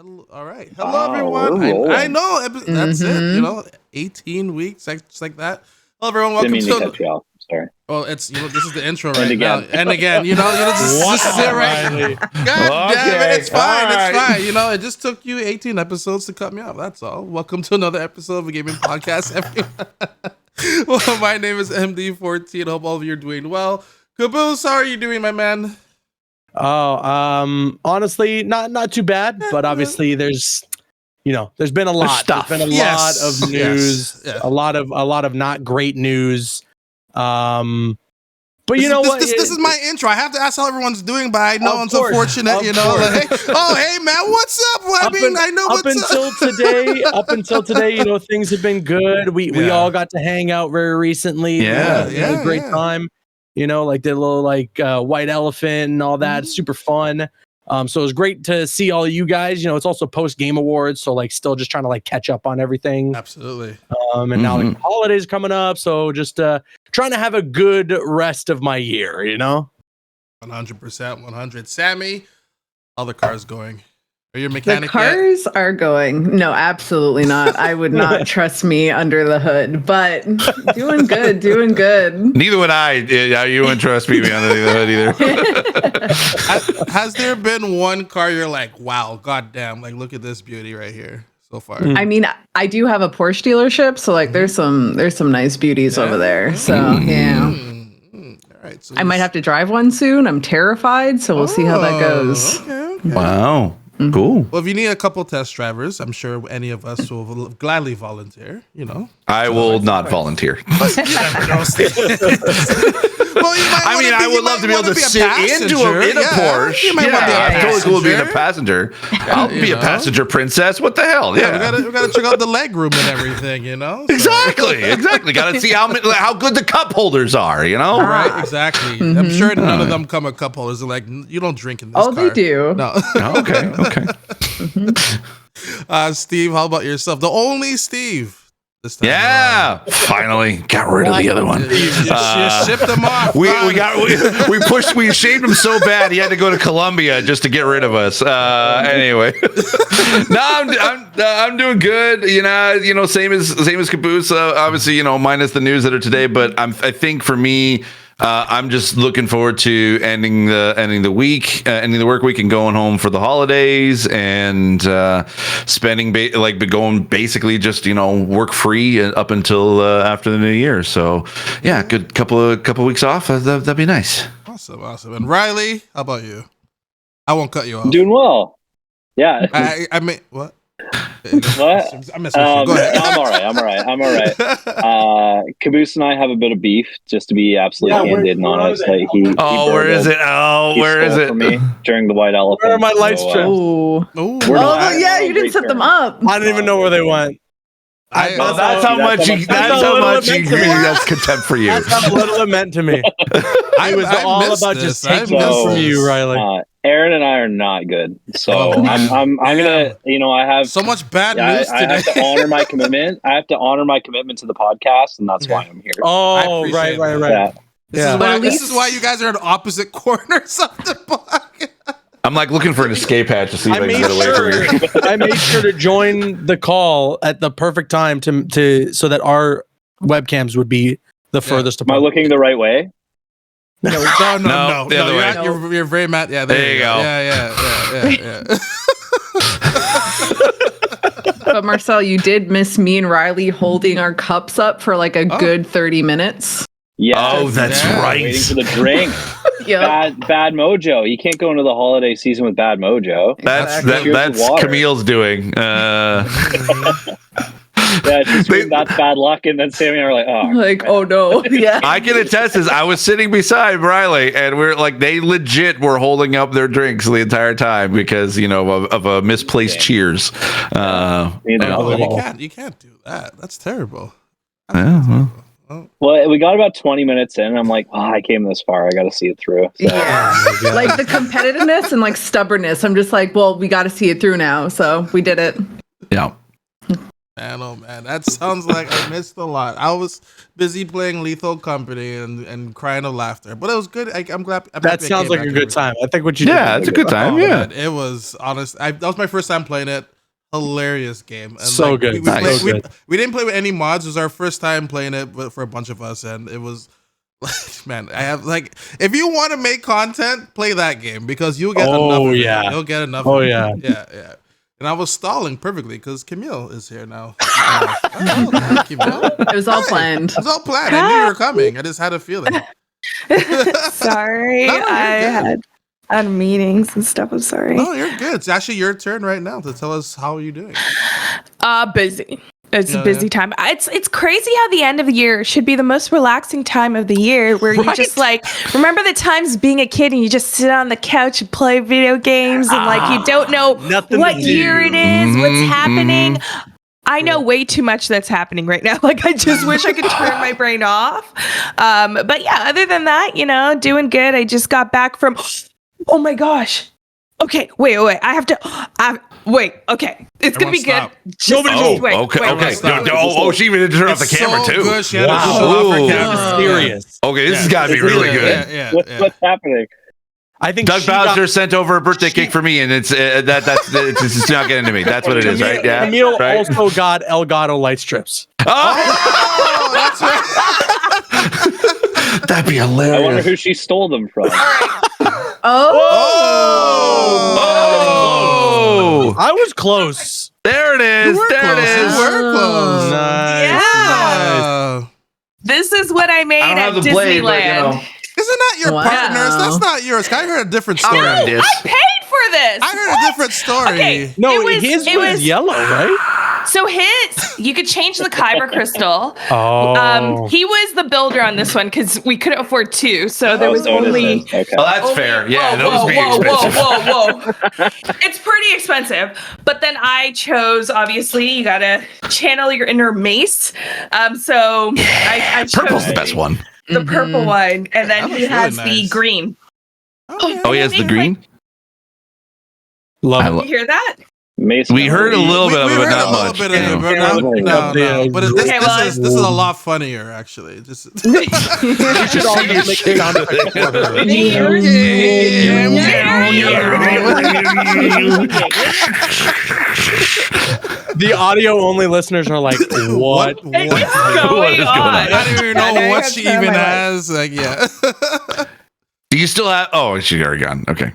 All right. Hello, everyone. I know. That's it. 18 weeks, just like that. Hello, everyone. Welcome Didn't mean to cut you off. Sorry. Well, it's this is the intro right now, and again, this is it right. God damn it, it's fine, it's fine. It just took you 18 episodes to cut me off. That's all. Welcome to another episode of a gaming podcast, everyone. Well, my name is MD14. Hope all of you are doing well. Caboose, how are you doing, my man? Oh, honestly, not too bad, but obviously there's been a lot. There's been a lot of news, a lot of not great news. But this is my intro. I have to ask how everyone's doing, but I know it's unfortunate, hey, man, what's up? Up until today, things have been good. We all got to hang out very recently. It was a great time. Did a little white elephant and all that. Super fun. So it was great to see all of you guys. It's also post Game Awards, so still just trying to catch up on everything. Absolutely. And now the holidays coming up, so just trying to have a good rest of my year. 100%, 100. Sammy, how the cars going? Are you a mechanic? The cars are going. No, absolutely not. I would not trust me under the hood, but doing good. Neither would I. You wouldn't trust me under the hood either. Has there been one car you're like, wow, goddamn, look at this beauty right here so far? I mean, I do have a Porsche dealership, so there's some nice beauties over there. So yeah. All right, so I might have to drive one soon. I'm terrified, so we'll see how that goes. Okay. Wow. Cool. Well, if you need a couple test drivers, I'm sure any of us will gladly volunteer. I will not volunteer. Well, I would love to be able to sit in a Porsche. I'm totally cool being a passenger. I'll be a passenger princess. What the hell? Yeah, we gotta check out the leg room and everything. So. Exactly. Got to see how good the cup holders are. Right? Exactly. Mm-hmm. I'm sure none of them come with cup holders. They're like, you don't drink in this car. They do. No. Okay. Steve, how about yourself? The only Steve. Finally got rid of the other one. You shipped him off. We shaved him so bad he had to go to Colombia just to get rid of us. Anyway, no, I'm doing good. Same as Caboose. Obviously, minus the news that are today. But I think for me, I'm just looking forward to ending the work week and going home for the holidays and spending going basically just work free up until after the new year. So yeah, good couple weeks off. That'd be nice. Awesome. And Riley, how about you? I won't cut you off. I'm doing well. Yeah. I mean, what? What? I'm messing with you. Go ahead. I'm all right. Caboose and I have a bit of beef, just to be absolutely candid and honest. Where is it? Where is it? For me during the white elephant. Where are my lights trimmed? You didn't set them up. I didn't even know where they went. That's how much that's contempt for you. That's how little it meant to me. It was all about just taking them from you, Riley. Aaron and I are not good, so I'm gonna. I have so much bad news today. I have to honor my commitment. I have to honor my commitment to the podcast, and that's why I'm here. Oh, right. This is why you guys are in opposite corners of the podcast. I'm looking for an escape hatch to see if I can get away from here. I made sure to join the call at the perfect time to so that our webcams would be the furthest apart. Am I looking the right way? No. The other way. You're very mad. Yeah, there you go. Yeah. But Marcel, you did miss me and Riley holding our cups up for a good 30 minutes. Yeah. Oh, that's right. Waiting for the drink. Bad mojo. You can't go into the holiday season with bad mojo. That's Camille's doing. That's bad luck, and then Sammy and I are oh no. Yeah. I can attest this. I was sitting beside Riley, and we're they legit were holding up their drinks the entire time because of a misplaced cheers. You can't do that. That's terrible. Well, we got about 20 minutes in, and I'm like, I came this far. I got to see it through. So. Yeah. The competitiveness and stubbornness. I'm just we got to see it through now. So we did it. Yeah. Man, oh man, that sounds like I missed a lot. I was busy playing Lethal Company and crying of laughter, but it was good. I'm glad. That sounds like a good time. I think what you yeah, it's a good time. Yeah, man, it was honest. That was my first time playing it. Hilarious game. And so good. We didn't play with any mods. It was our first time playing it, but for a bunch of us, and it was. Man, I have like if you want to make content, play that game because you'll get enough. Of it. You'll get enough. Oh of yeah, it. Yeah. And I was stalling perfectly because Camille is here now. It was all planned. It was all planned. I knew you were coming. I just had a feeling. Sorry, I had meetings and stuff. I'm sorry. No, you're good. It's actually your turn right now to tell us how you're doing. Busy. It's a busy time. It's crazy how the end of the year should be the most relaxing time of the year where you just like remember the times being a kid and you just sit on the couch and play video games and like you don't know what year it is, what's happening. I know way too much that's happening right now. Like I just wish I could turn my brain off. But yeah, other than that, doing good. I just got back from oh my gosh. Okay, wait. I have to wait, okay. It's going to be good. Just wait. Okay. She even had to turn off the camera too. Good. She had to shut off her camera. Serious. Okay, this has got to be really good. Yeah. What's happening? I think Doug Bowser sent over a birthday cake for me, and it's it's not getting to me. That's what it is, right? Yeah. Camille also got Elgato light strips. Oh, that's right. That'd be hilarious. I wonder who she stole them from. Oh! I was close. There it is. There it is. You were close. Nice. Yeah. This is what I made at Disneyland. Isn't that your partner's? That's not yours. I heard a different story. No, I paid for this. I heard a different story. Okay, no, his was yellow, right? So you could change the kyber crystal. Oh. He was the builder on this one because we couldn't afford two, so there was only. Okay. Well, that's fair. Yeah, those be expensive. Whoa. It's pretty expensive. But then I chose, obviously, you gotta channel your inner mace. So I chose Purple's the best one. The purple one, and then he has the green. Oh, he has the green? Love it. You hear that? We heard a little bit of it, but not much. No. But this is a lot funnier, actually. Just we should all just make it sound The audio only listeners are like, what is going on? I don't even know what she even has. Like, yeah. Do you still have? Oh, she's already gone. Okay.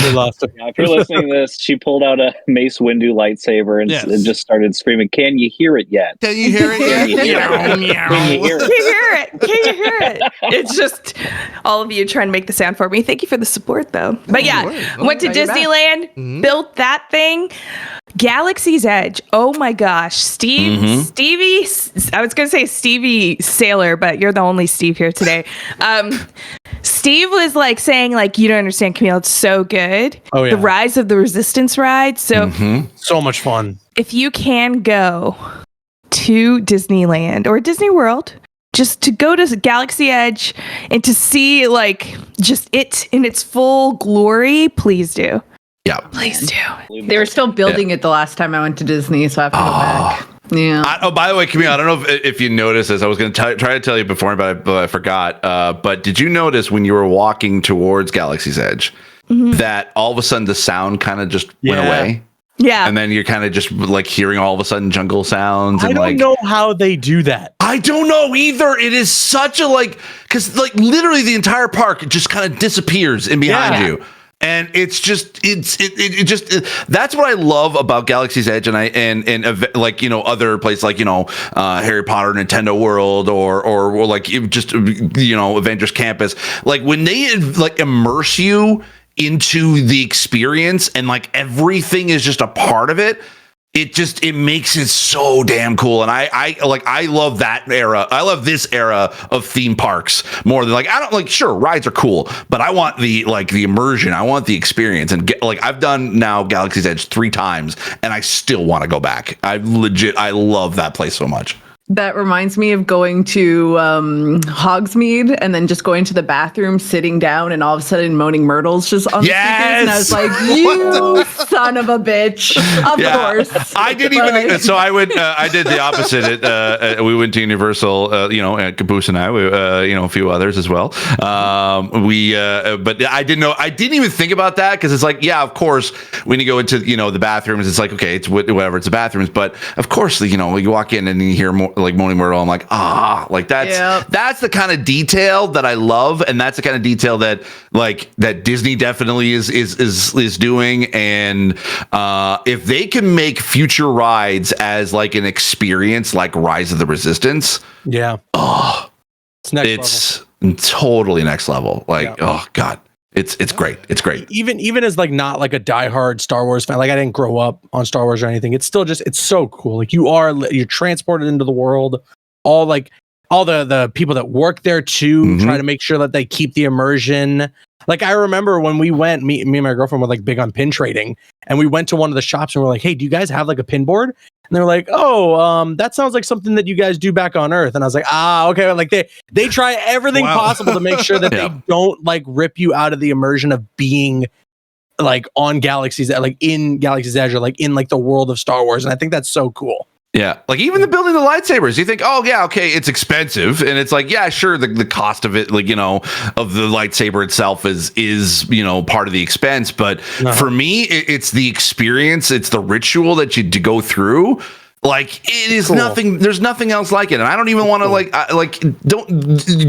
We lost her. Yeah, if you're listening to this, she pulled out a Mace Windu lightsaber and just started screaming, "Can you hear it yet? Can you hear it yet? Can you hear it? Can you hear it? It's just all of you trying to make the sound for me. Thank you for the support, though. But yeah, went to Disneyland, built that thing. Galaxy's Edge. Oh my gosh. Stevie, I was going to say Stevie Sailor, but you're the only Steve here today. Steve was like saying like, you don't understand, Camille. It's so good. Oh yeah. The Rise of the Resistance ride. So so much fun. If you can go to Disneyland or Disney World, just to go to Galaxy Edge and to see like just it in its full glory, please do. Yeah. Please do. They were still building it the last time I went to Disney, so I have to go back. Yeah. By the way, Camille, I don't know if you noticed this. I was going to try to tell you before, but I forgot. But did you notice when you were walking towards Galaxy's Edge that all of a sudden the sound kind of just went away? Yeah. And then you're kind of just like hearing all of a sudden jungle sounds. And I don't know how they do that. I don't know either. It is such a because literally the entire park just kind of disappears in behind you. And it's just that's what I love about Galaxy's Edge and like other places like Harry Potter Nintendo World or like just Avengers Campus, like when they like immerse you into the experience and like everything is just a part of it. It makes it so damn cool, and I love that era. I love this era of theme parks more than I don't like. Sure, rides are cool, but I want the immersion. I want the experience, and I've done now Galaxy's Edge 3 times, and I still want to go back. I love that place so much. That reminds me of going to Hogsmeade and then just going to the bathroom, sitting down, and all of a sudden Moaning Myrtle's just on the speakers. And I was like, you son of a bitch. Of course. I didn't even. So I did the opposite. We went to Universal, and Caboose and I, a few others as well. But I didn't know. I didn't even think about that because it's like, yeah, of course, when you go into, the bathrooms, it's like, okay, it's whatever, it's the bathrooms. But of course, you walk in and you hear more like Moaning Myrtle. I'm like, that's the kind of detail that I love, and that's the kind of detail that Disney definitely is doing. And if they can make future rides as like an experience like Rise of the Resistance, it's totally next level. Oh god. It's great. It's great. Even as like not like a diehard Star Wars fan, like I didn't grow up on Star Wars or anything. It's still just, it's so cool. Like you're transported into the world. All the people that work there too, try to make sure that they keep the immersion. Like I remember when we went, me and my girlfriend were like big on pin trading, and we went to one of the shops and we're like, hey, do you guys have like a pin board? And they were like, that sounds like something that you guys do back on Earth. And I was like, okay. Like they try everything possible to make sure that they don't like rip you out of the immersion of being like on Galaxy's, like in Galaxy's Edge, or like in like the world of Star Wars. And I think that's so cool. Yeah, like even the building the lightsabers, you think, oh yeah, okay, it's expensive, and it's like, yeah, sure, the cost of it, like of the lightsaber itself is part of the expense, but for me, it's the experience, it's the ritual that you go through. Like it is nothing. There's nothing else like it, and I don't even want to don't.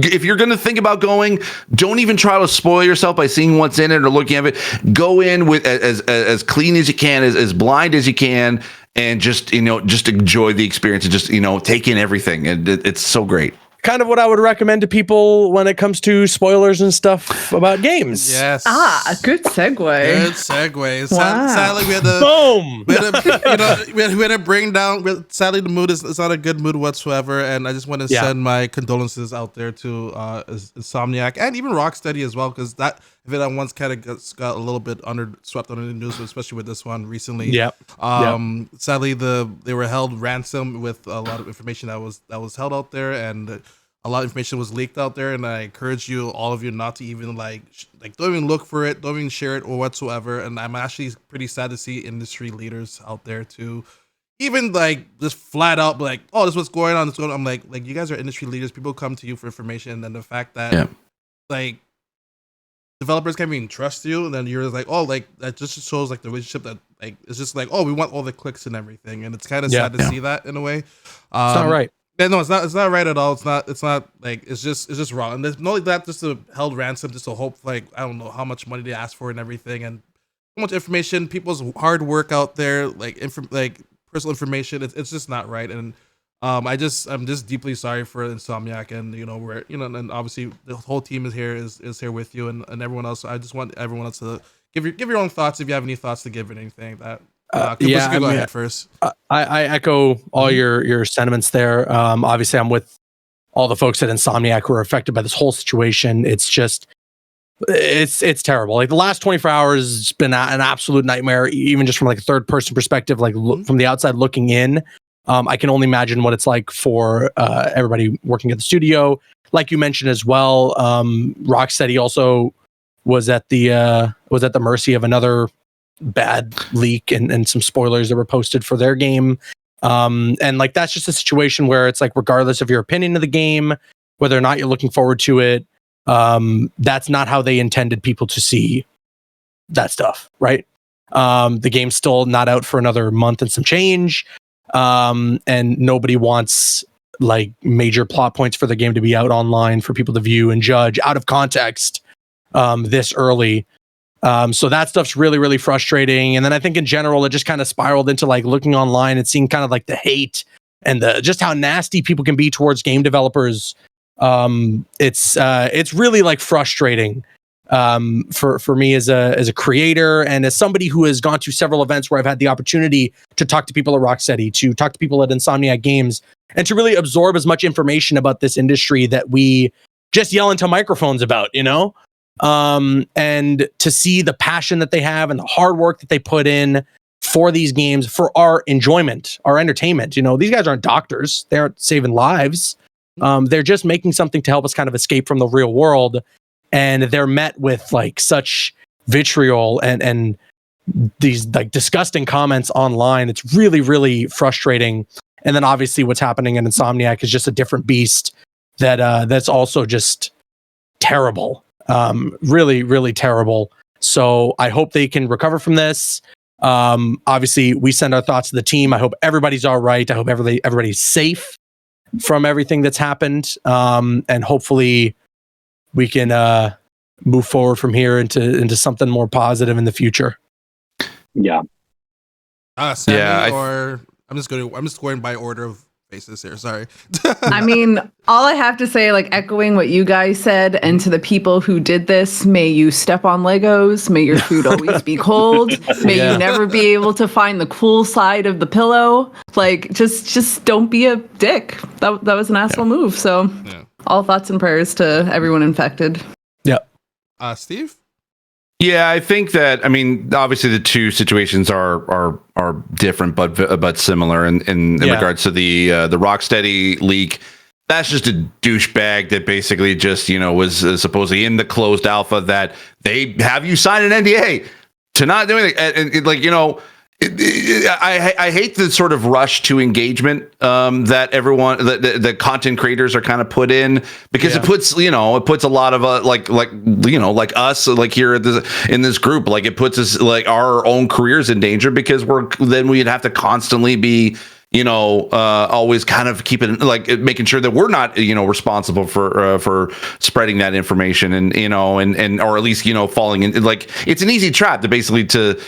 If you're going to think about going, don't even try to spoil yourself by seeing what's in it or looking at it. Go in with as clean as you can, as blind as you can. And just enjoy the experience and just take in everything, and it's so great. Kind of what I would recommend to people when it comes to spoilers and stuff about games. Yes. Good segue. Good segue. Wow. Sadly, we had to boom. We had to bring down. Sadly, the mood is not a good mood whatsoever, and I just want to send my condolences out there to Insomniac and even Rocksteady as well, because that event once kind of got a little bit swept under the news, especially with this one recently. Sadly, they were held ransom with a lot of information that was held out there, and a lot of information was leaked out there. And I encourage all of you not to even don't even look for it, don't even share it or whatsoever. And I'm actually pretty sad to see industry leaders out there to even just flat out this is what's going on. I'm like you guys are industry leaders. People come to you for information, and then the fact that developers can't even trust you, and then you're that just shows the relationship that it's just we want all the clicks and everything, and it's kind of sad to see that in a way. It's not right. Yeah, no, it's not right at all. It's not it's just wrong. And there's not only that, just to held ransom, just to hope I don't know how much money they ask for and everything, and so much information, people's hard work out there, personal information. It's just not right. And I'm just deeply sorry for Insomniac, and and obviously the whole team is here with you, and everyone else. I just want everyone else to give your own thoughts, if you have any thoughts to give, anything that. Go ahead first. I echo all your sentiments there. Obviously, I'm with all the folks at Insomniac who are affected by this whole situation. It's just, it's terrible. Like the last 24 hours has been an absolute nightmare, even just from a third person perspective, from the outside looking in. I can only imagine what it's like for everybody working at the studio. Like you mentioned as well, Rocksteady also was at the mercy of another bad leak and some spoilers that were posted for their game. And that's just a situation where it's regardless of your opinion of the game, whether or not you're looking forward to it, that's not how they intended people to see that stuff, right? The game's still not out for another month and some change. And nobody wants major plot points for the game to be out online for people to view and judge out of context this early. So that stuff's really, really frustrating. And then I think in general, it just kind of spiraled into looking online and seeing kind of the hate and just how nasty people can be towards game developers. It's really frustrating for me as a creator and as somebody who has gone to several events where I've had the opportunity to talk to people at Rocksteady, to talk to people at Insomniac Games, and to really absorb as much information about this industry that we just yell into microphones about, and to see the passion that they have and the hard work that they put in for these games for our enjoyment, our entertainment. You know, these guys aren't doctors; they aren't saving lives. They're just making something to help us kind of escape from the real world, and they're met with like such vitriol and these like disgusting comments online. It's really, really frustrating. And then obviously what's happening in Insomniac is just a different beast that's also just terrible. Really, really terrible. So I hope they can recover from this. Obviously we send our thoughts to the team. I hope everybody's all right. I hope everybody's safe from everything that's happened. And hopefully we can move forward from here into something more positive in the future. Yeah. Sammy, or I'm just going by order of faces here. Sorry. I mean, all I have to say, like echoing what you guys said, and to the people who did this, may you step on Legos. May your food always be cold. May you never be able to find the cool side of the pillow. Like, just don't be a dick. That was an asshole move. So, all thoughts and prayers to everyone infected. Yeah. Steve? Yeah, I think that, I mean, obviously the two situations are different, but similar in regards to the Rocksteady leak. That's just a douchebag that basically just, you know, was supposedly in the closed alpha that they have you sign an NDA to not do anything. And like, you know, I hate the sort of rush to engagement that everyone, the content creators are kind of put in, because it puts a lot of like us, like here in this group, like it puts us, like our own careers in danger, because we'd have to constantly be, you know, always kind of keeping, like, making sure that we're not, you know, responsible for spreading that information, and, you know, and or at least, you know, falling in, like, it's an easy trap to basically to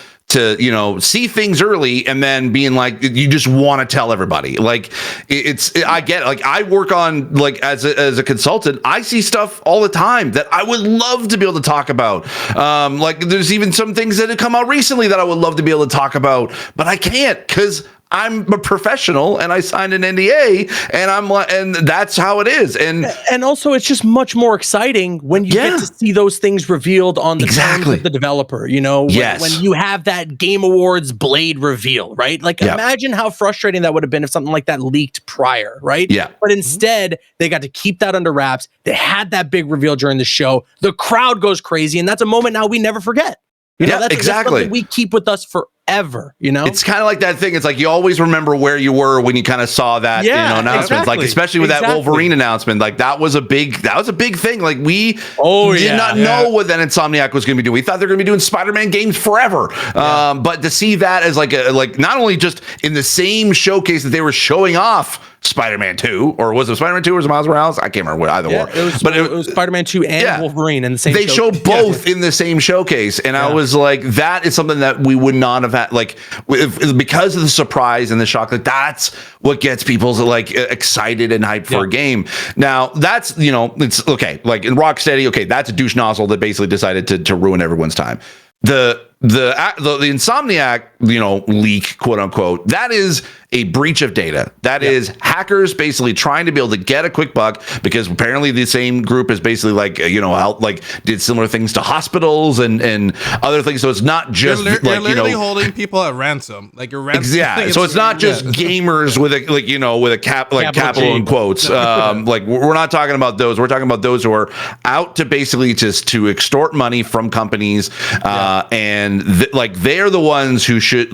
you know, see things early and then being like, you just want to tell everybody. Like, I get it. Like, I work on, like, as a consultant, I see stuff all the time that I would love to be able to talk about. Like, there's even some things that have come out recently that I would love to be able to talk about, but I can't, because I'm a professional and I signed an NDA, and that's how it is. And also, it's just much more exciting when you get to see those things revealed on the terms of the developer, you know, when you have that Game Awards Blade reveal, right? Like, imagine how frustrating that would have been if something like that leaked prior, right? Yeah. But instead, they got to keep that under wraps. They had that big reveal during the show. The crowd goes crazy, and that's a moment now we never forget. You know, that's something we keep with us forever, you know? It's kind of like that thing. It's like you always remember where you were when you kind of saw that, you know, announcement. Like, especially with that Wolverine announcement, like that was a big thing. Like, we did not know what that Insomniac was going to be doing. We thought they were going to be doing Spider-Man games forever. But to see that as like not only just in the same showcase that they were showing off Spider-Man 2, or was it Spider-Man 2 or was it Miles Morales? I can't remember what either were. It was Spider-Man 2 and Wolverine in the same showcase. They showed both in the same showcase. And I was like, that is something that we would not have had, like, because of the surprise and the shock. Like, that's what gets people like excited and hyped for a game. Now, that's, you know, it's okay. Like in Rocksteady, okay, that's a douche nozzle that basically decided to ruin everyone's time. The Insomniac, you know, leak, quote unquote, that is a breach of data. That is hackers basically trying to be able to get a quick buck, because apparently the same group is basically like, you know, help, like, did similar things to hospitals and other things. So it's not just you're literally holding people at ransom, like you're ransom. Yeah. So it's not just gamers with a, like, you know, with a capital in quotes. Like, we're not talking about those. We're talking about those who are out to basically just to extort money from companies, and they're the ones who should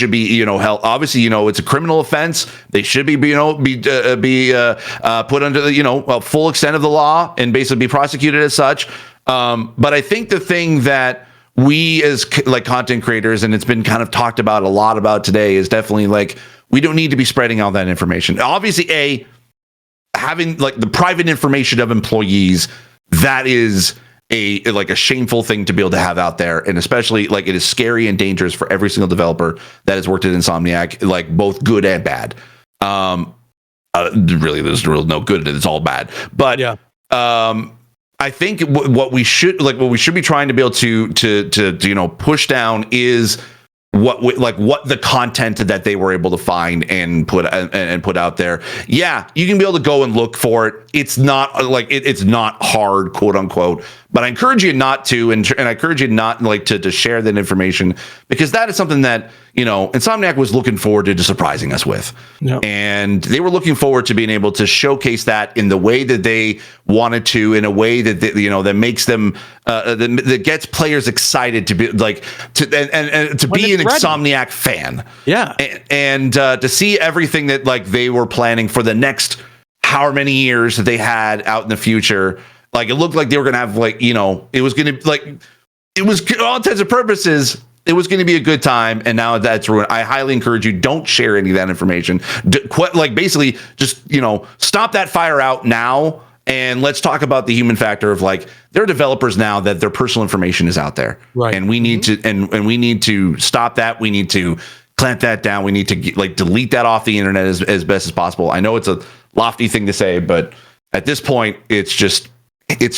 be, you know, held. Obviously, you know, it's a criminal offense. They should be put under the, you know, full extent of the law and basically be prosecuted as such. But I think the thing that we as like content creators, and it's been kind of talked about a lot about today, is definitely like, we don't need to be spreading all that information. Obviously, having like the private information of employees, that is a shameful thing to be able to have out there, and especially like it is scary and dangerous for every single developer that has worked at Insomniac, like both good and bad. Really, there's no good in it; it's all bad. But I think what we should be trying to be able to you know, push down is what the content that they were able to find and put out there. Yeah, you can be able to go and look for it. It's not like it's not hard, quote unquote, But I encourage you not to, and I encourage you not like to share that information, because that is something that, you know, Insomniac was looking forward to surprising us with. Yep. And they were looking forward to being able to showcase that in the way that they wanted to, in a way that they, you know, that makes them that gets players excited to be like and to be an Insomniac fan. Yeah. And to see everything that like they were planning for the next however many years that they had out in the future. Like, it looked like they were going to have, like, you know, it was going to, like, it was, all intents and purposes, it was going to be a good time, and now that's ruined. I highly encourage you, don't share any of that information. Like, basically, just, you know, stop that fire out now, and let's talk about the human factor of, like, there are developers now that their personal information is out there. Right. And we need to, and we need to stop that. We need to clamp that down. We need to, like, delete that off the internet as best as possible. I know it's a lofty thing to say, but at this point, it's just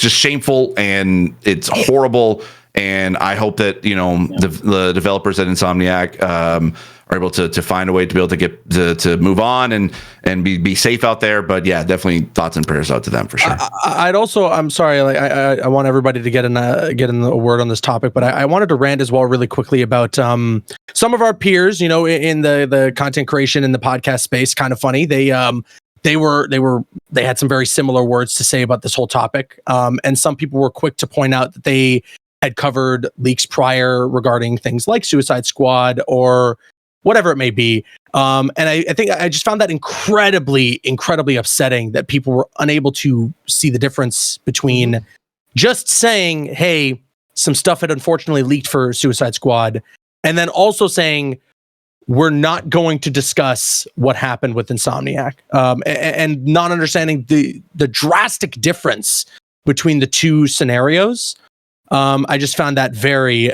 shameful and it's horrible. And I hope that, you know, the developers at Insomniac are able to find a way to be able to get to move on and be safe out there. But yeah, definitely thoughts and prayers out to them for sure. I'd also, I'm sorry, like I want everybody to get in a word on this topic, but I wanted to rant as well really quickly about some of our peers, you know, in the content creation in the podcast space. Kind of funny. They had some very similar words to say about this whole topic. And some people were quick to point out that they had covered leaks prior regarding things like Suicide Squad or whatever it may be. And I think I just found that incredibly upsetting that people were unable to see the difference between just saying, hey, some stuff had unfortunately leaked for Suicide Squad, and then also saying, we're not going to discuss what happened with Insomniac, and not understanding the drastic difference between the two scenarios. I just found that very,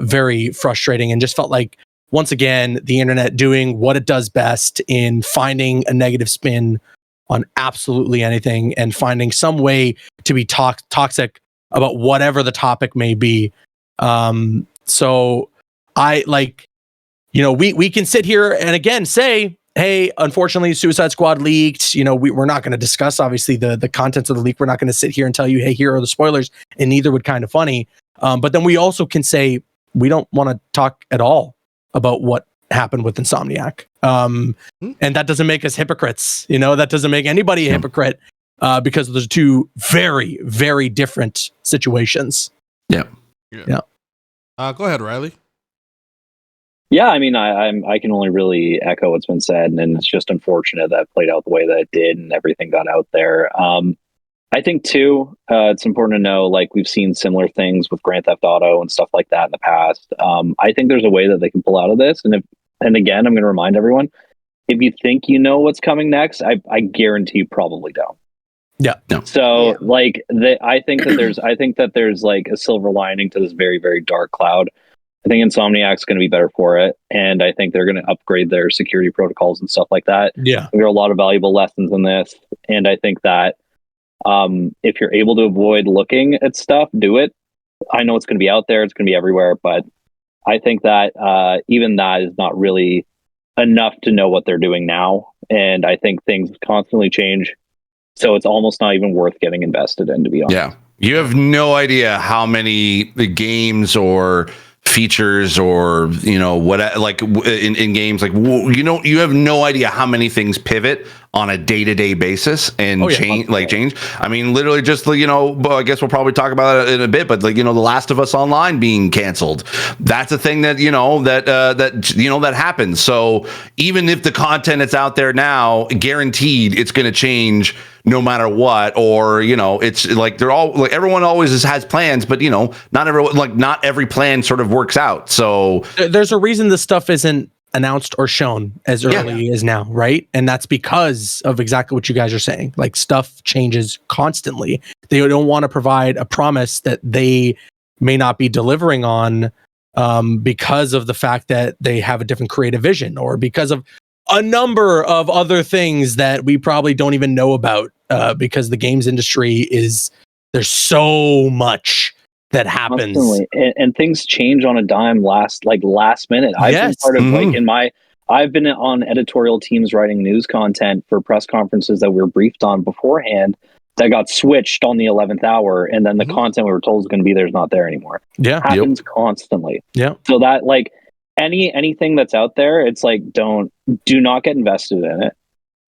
very frustrating, and just felt like, once again, the internet doing what it does best in finding a negative spin on absolutely anything and finding some way to be toxic about whatever the topic may be. So I like, you know, we can sit here and again say, hey, unfortunately, Suicide Squad leaked. You know, we're not going to discuss, obviously, the contents of the leak. We're not going to sit here and tell you, hey, here are the spoilers, and neither would Kind of Funny. But then we also can say we don't want to talk at all about what happened with Insomniac. And that doesn't make us hypocrites. You know, that doesn't make anybody a hypocrite because there's two very, very different situations. Yeah. Go ahead, Riley. Yeah, I mean, I can only really echo what's been said, and it's just unfortunate that it played out the way that it did, and everything got out there. I think too, it's important to know, like, we've seen similar things with Grand Theft Auto and stuff like that in the past. I think there's a way that they can pull out of this, and again, I'm going to remind everyone: if you think you know what's coming next, I guarantee you probably don't. Yeah. No. So, like, I think that there's like a silver lining to this very, very dark cloud. I think Insomniac's going to be better for it, and I think they're going to upgrade their security protocols and stuff like that. Yeah, there are a lot of valuable lessons in this, and I think that if you're able to avoid looking at stuff, do it. I know it's going to be out there, it's going to be everywhere, but I think that even that is not really enough to know what they're doing now, and I think things constantly change, so it's almost not even worth getting invested in, to be honest. Yeah, you have no idea how many the games or features or, you know, what, like in games, like, you know, you have no idea how many things pivot on a day-to-day basis and change. I mean, literally just, you know, I guess we'll probably talk about it in a bit, but, like, you know, The Last of Us Online being canceled, that's a thing that, you know, that happens. So even if the content that's out there now, guaranteed it's going to change no matter what, or, you know, it's like they're all like, everyone always has plans, but, you know, not every plan sort of works out. So there's a reason this stuff isn't announced or shown as early as now, right? And that's because of exactly what you guys are saying. Like, stuff changes constantly. They don't want to provide a promise that they may not be delivering on because of the fact that they have a different creative vision, or because of a number of other things that we probably don't even know about, because the games industry there's so much that happens. And things change on a dime last minute. I've been part of I've been on editorial teams writing news content for press conferences that we were briefed on beforehand. that got switched on the 11th hour, and then the content we were told is going to be there is not there anymore. Yeah, happens constantly. Yeah. So that like anything that's out there, it's like do not get invested in it.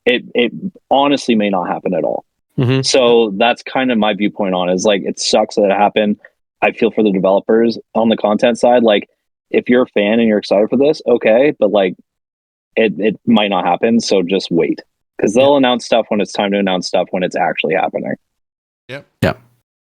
It honestly may not happen at all. Mm-hmm. So that's kind of my viewpoint on it. Is like it sucks that it happened. I feel for the developers on the content side. Like if you're a fan and you're excited for this, okay, but like it might not happen. So just wait. Because they'll announce stuff when it's time to announce stuff when it's actually happening. Yep. Yep.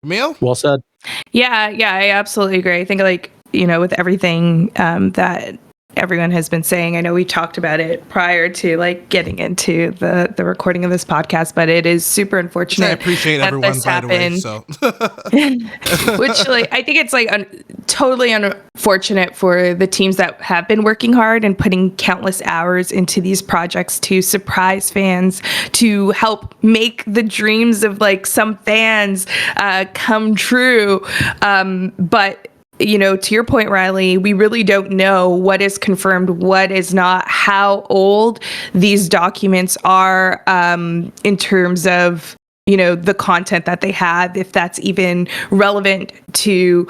Emil? Well said. Yeah, I absolutely agree. I think like, with everything that everyone has been saying, I know we talked about it prior to like getting into the recording of this podcast, but it is super unfortunate. I appreciate that everyone, this by happened. the way. So. Which like I think it's like totally unfortunate for the teams that have been working hard and putting countless hours into these projects to surprise fans, to help make the dreams of like some fans come true. But to your point, Riley, we really don't know what is confirmed, what is not, how old these documents are in terms of the content that they have, if that's even relevant to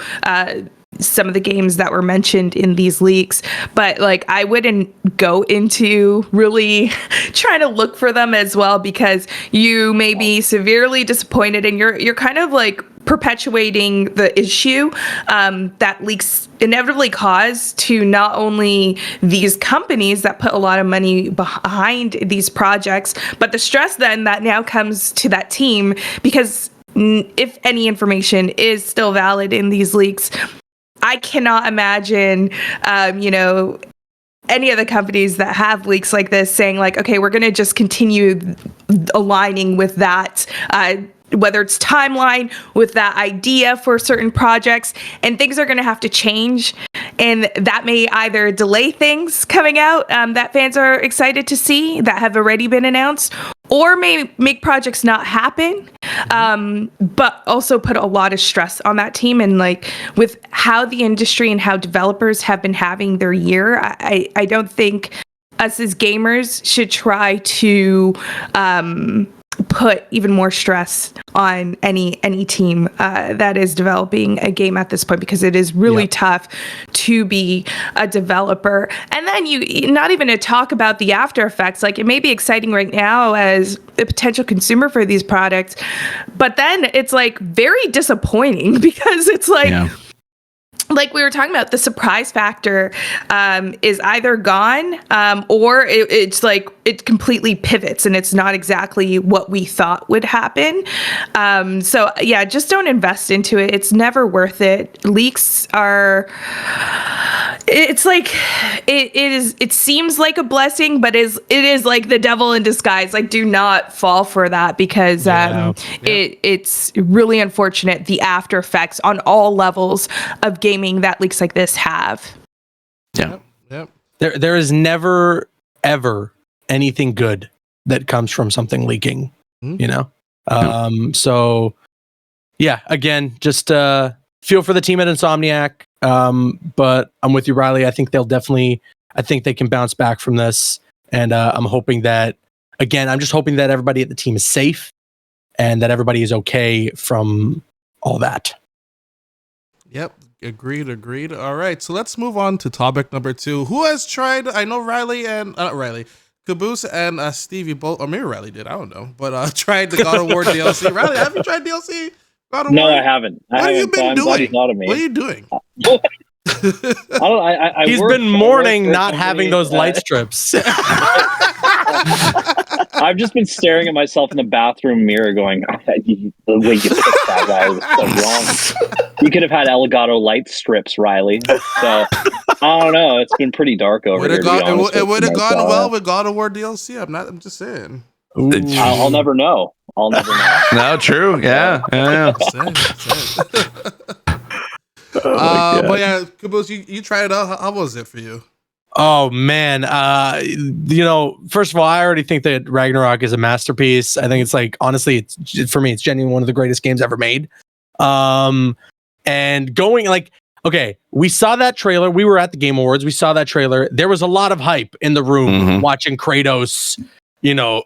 some of the games that were mentioned in these leaks. But like I wouldn't go into really trying to look for them as well, because you may be severely disappointed and you're kind of like perpetuating the issue that leaks inevitably cause to not only these companies that put a lot of money behind these projects, but the stress then that now comes to that team, because if any information is still valid in these leaks, I cannot imagine, any of the companies that have leaks like this saying like, okay, we're going to just continue aligning with that, whether it's timeline, with that idea for certain projects, and things are going to have to change. And that may either delay things coming out that fans are excited to see that have already been announced, or may make projects not happen, but also put a lot of stress on that team. And like with how the industry and how developers have been having their year, I don't think us as gamers should try to put even more stress on any team that is developing a game at this point, because it is really tough to be a developer. And then you not even to talk about the after effects. Like it may be exciting right now as a potential consumer for these products, but then it's like very disappointing because it's like like we were talking about, the surprise factor is either gone or it's like it completely pivots and it's not exactly what we thought would happen. So yeah, just don't invest into it. It's never worth it. Leaks are, it's like, it seems like a blessing, but it is like the devil in disguise. Like do not fall for that, because it's really unfortunate, the after effects on all levels of gaming that leaks like this have. Yep. There is never ever anything good that comes from something leaking, so yeah, again, just feel for the team at Insomniac, but I'm with you, Riley. I think they can bounce back from this, and I'm hoping that, again, I'm just hoping that everybody at the team is safe and that everybody is okay from all that. Yep. Agreed. All right, so let's move on to topic number 2. Who has tried? I know Caboose and Stevie both, or maybe Riley did, I don't know, but tried the God of War DLC. Riley, have you tried DLC? God of War? No, I haven't. What have you been doing? What are you doing? He's been mourning not having those light strips. I've just been staring at myself in the bathroom mirror going, the way you picked that guy was so wrong. You could have had Elgato light strips, Riley. So, I don't know. It's been pretty dark over here. It would have gone well with God of War DLC. I'm just saying. I'll never know. No, true. Yeah. But yeah, Caboose, you tried it out. How was it for you? Oh man, first of all, I already think that Ragnarok is a masterpiece. I think it's like, honestly, for me, it's genuinely one of the greatest games ever made. And going like, okay, we saw that trailer. We were at the Game Awards. We saw that trailer. There was a lot of hype in the room watching Kratos, do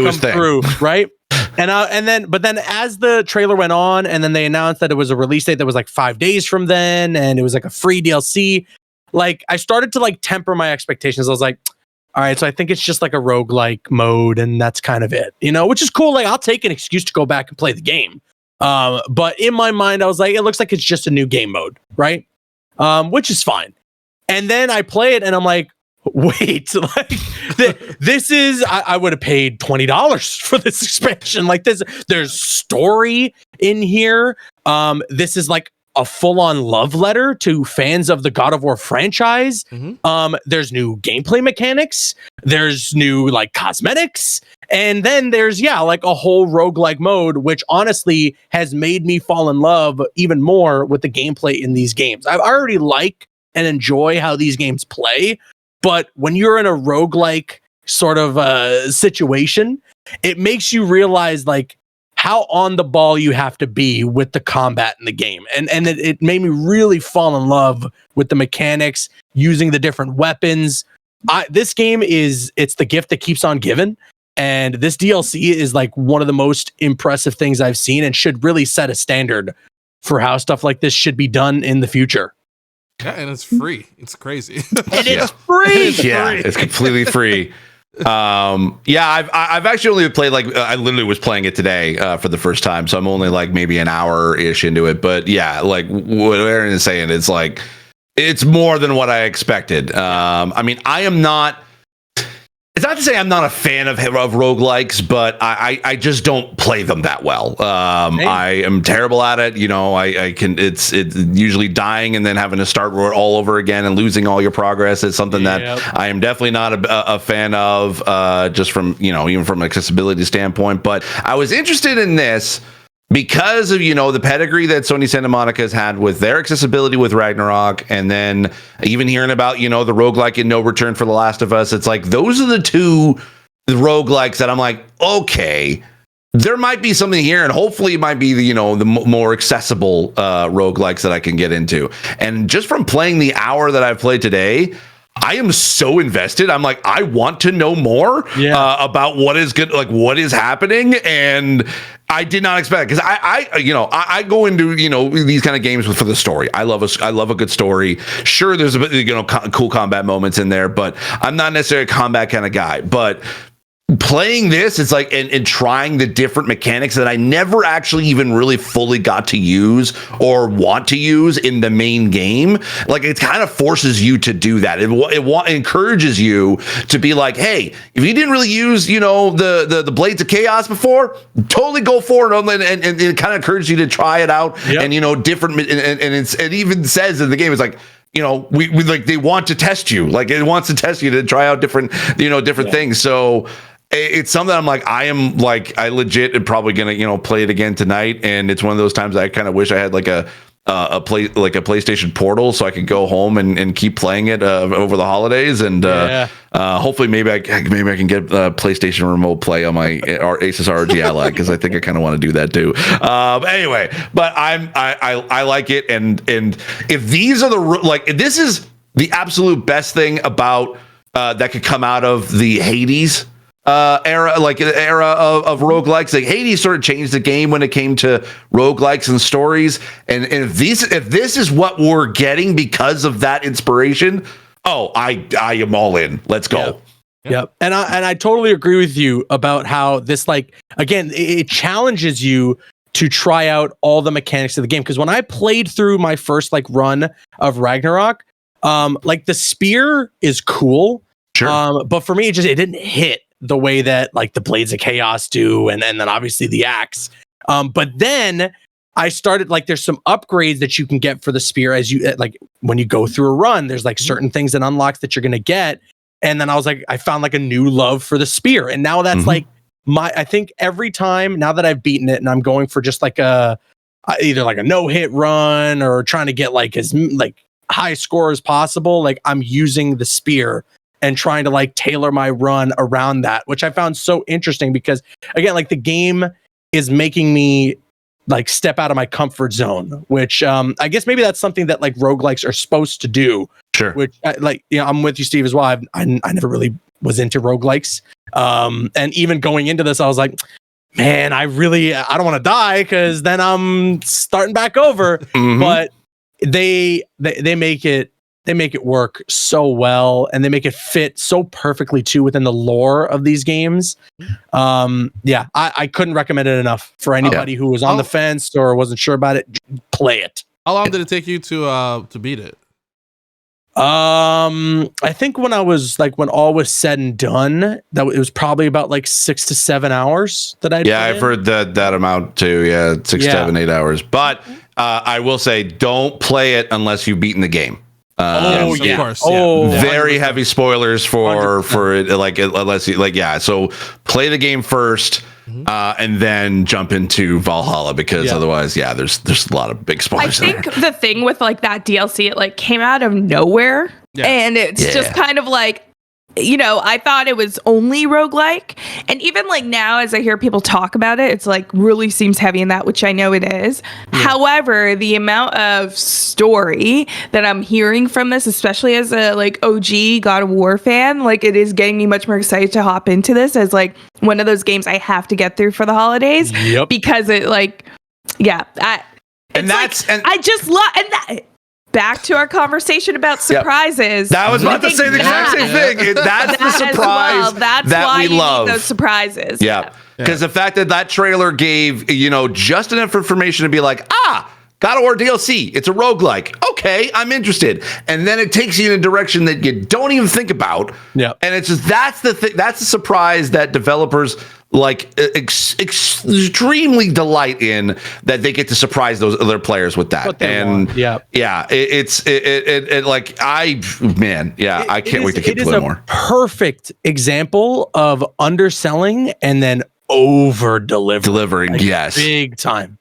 his thing through, right? But then as the trailer went on, and then they announced that it was a release date that was like 5 days from then, and it was like a free DLC. Like I started to like temper my expectations. I was like, all right, so I think it's just like a roguelike mode, and that's kind of it, which is cool. Like I'll take an excuse to go back and play the game. But in my mind, I was like, it looks like it's just a new game mode, right? Which is fine. And then I play it, and I'm like, wait, like this is I would have paid $20 for this expansion. Like there's story in here. This is like a full-on love letter to fans of the God of War franchise. There's new gameplay mechanics, there's new like cosmetics, and then there's like a whole roguelike mode, which honestly has made me fall in love even more with the gameplay in these games. I already like and enjoy how these games play, but when you're in a roguelike sort of situation, it makes you realize like how on the ball you have to be with the combat in the game. And it made me really fall in love with the mechanics, using the different weapons. This game it's the gift that keeps on giving. And this DLC is like one of the most impressive things I've seen, and should really set a standard for how stuff like this should be done in the future. Yeah, and it's free. It's crazy. And it's free. It's completely free. I've actually only played like I literally was playing it today for the first time, so I'm only like maybe an hour-ish into it. But yeah, like what Aaron is saying, it's like it's more than what I expected. I mean, I am not. It's not to say I'm not a fan of roguelikes, but I just don't play them that well. I am terrible at it. It's usually dying and then having to start all over again and losing all your progress. It's something that I am definitely not a fan of, just from, even from an accessibility standpoint. But I was interested in this because of, the pedigree that Sony Santa Monica has had with their accessibility with Ragnarok, and then even hearing about, the roguelike in No Return for The Last of Us. It's like, those are the two roguelikes that I'm like, okay, there might be something here, and hopefully it might be the more accessible roguelikes that I can get into. And just from playing the hour that I've played today, I am so invested. I'm like, I want to know more about what is good, like what is happening. And I did not expect, because I go into these kind of games for the story. I love a good story. Sure, there's a bit cool combat moments in there, but I'm not necessarily a combat kind of guy. But playing this, it's like and trying the different mechanics that I never actually even really fully got to use or want to use in the main game. Like, it kind of forces you to do that. It encourages you to be like, hey, if you didn't really use the Blades of Chaos before, totally go for it, and it kind of encourages you to try it out. And different, and it even says in the game, it's like, we like, they want to test you, like it wants to test you to try out different things. So it's something I'm like, I legit am probably gonna play it again tonight. And it's one of those times I kind of wish I had like a PlayStation Portal, so I could go home and keep playing it over the holidays. And hopefully maybe I can get PlayStation Remote Play on my Asus ROG Ally, because I think I kind of want to do that too. Anyway, but I like it, and if these are if this is the absolute best thing about that could come out of the Hades era of roguelikes. Like, Hades sort of changed the game when it came to roguelikes and stories. And if this is what we're getting because of that inspiration, I am all in. Let's go. Yep. And I totally agree with you about how this, like, again, it challenges you to try out all the mechanics of the game. Because when I played through my first run of Ragnarok, the spear is cool. Sure. But for me, it didn't hit the way that the Blades of Chaos do, and then obviously the axe. But then I started, there's some upgrades that you can get for the spear as you when you go through a run. There's certain things and unlocks that you're gonna get, and then I was like, I found a new love for the spear, and now that's I think every time now that I've beaten it and I'm going for just either a no-hit run or trying to get as high score as possible, I'm using the spear and trying to tailor my run around that, which I found so interesting, because again, the game is making me step out of my comfort zone, which I guess maybe that's something that roguelikes are supposed to do. Sure. Which I'm with you, Steve, as well. I never really was into roguelikes. And even going into this, I was like, man, I don't want to die because then I'm starting back over. Mhm. But they make it work so well, and they make it fit so perfectly too within the lore of these games. I couldn't recommend it enough for anybody who was on the fence or wasn't sure about it. Play it. How long did it take you to beat it? I think when all was said and done, that it was probably about like 6 to 7 hours that I've heard that amount too. Yeah, 6, 7, 8 hours. But I will say, don't play it unless you've beaten the game. Of course. Very heavy spoilers for it. Like unless you so play the game first. And then jump into Valhalla because otherwise, there's a lot of big spoilers. I think the thing with like that DLC, it like came out of nowhere, and it's just kind of like, I thought it was only roguelike, and even like now as I hear people talk about it, it's like really seems heavy in that, which I know it is. However, the amount of story that I'm hearing from this, especially as a like OG God of War fan, like it is getting me much more excited to hop into this as like one of those games I have to get through for the holidays because it like I just love that. Back to our conversation about surprises. That was about to say the exact same thing. That's the surprise That's that why we love. Those surprises. Yeah. Because the fact that trailer gave, just enough information to be like, God of War DLC. It's a roguelike. Okay, I'm interested. And then it takes you in a direction that you don't even think about. Yeah. And it's just, that's the thing. That's the surprise that developers like extremely delight in, that they get to surprise those other players with that. And I can't wait to keep playing more. It is a perfect example of underselling and then over delivering. Big time.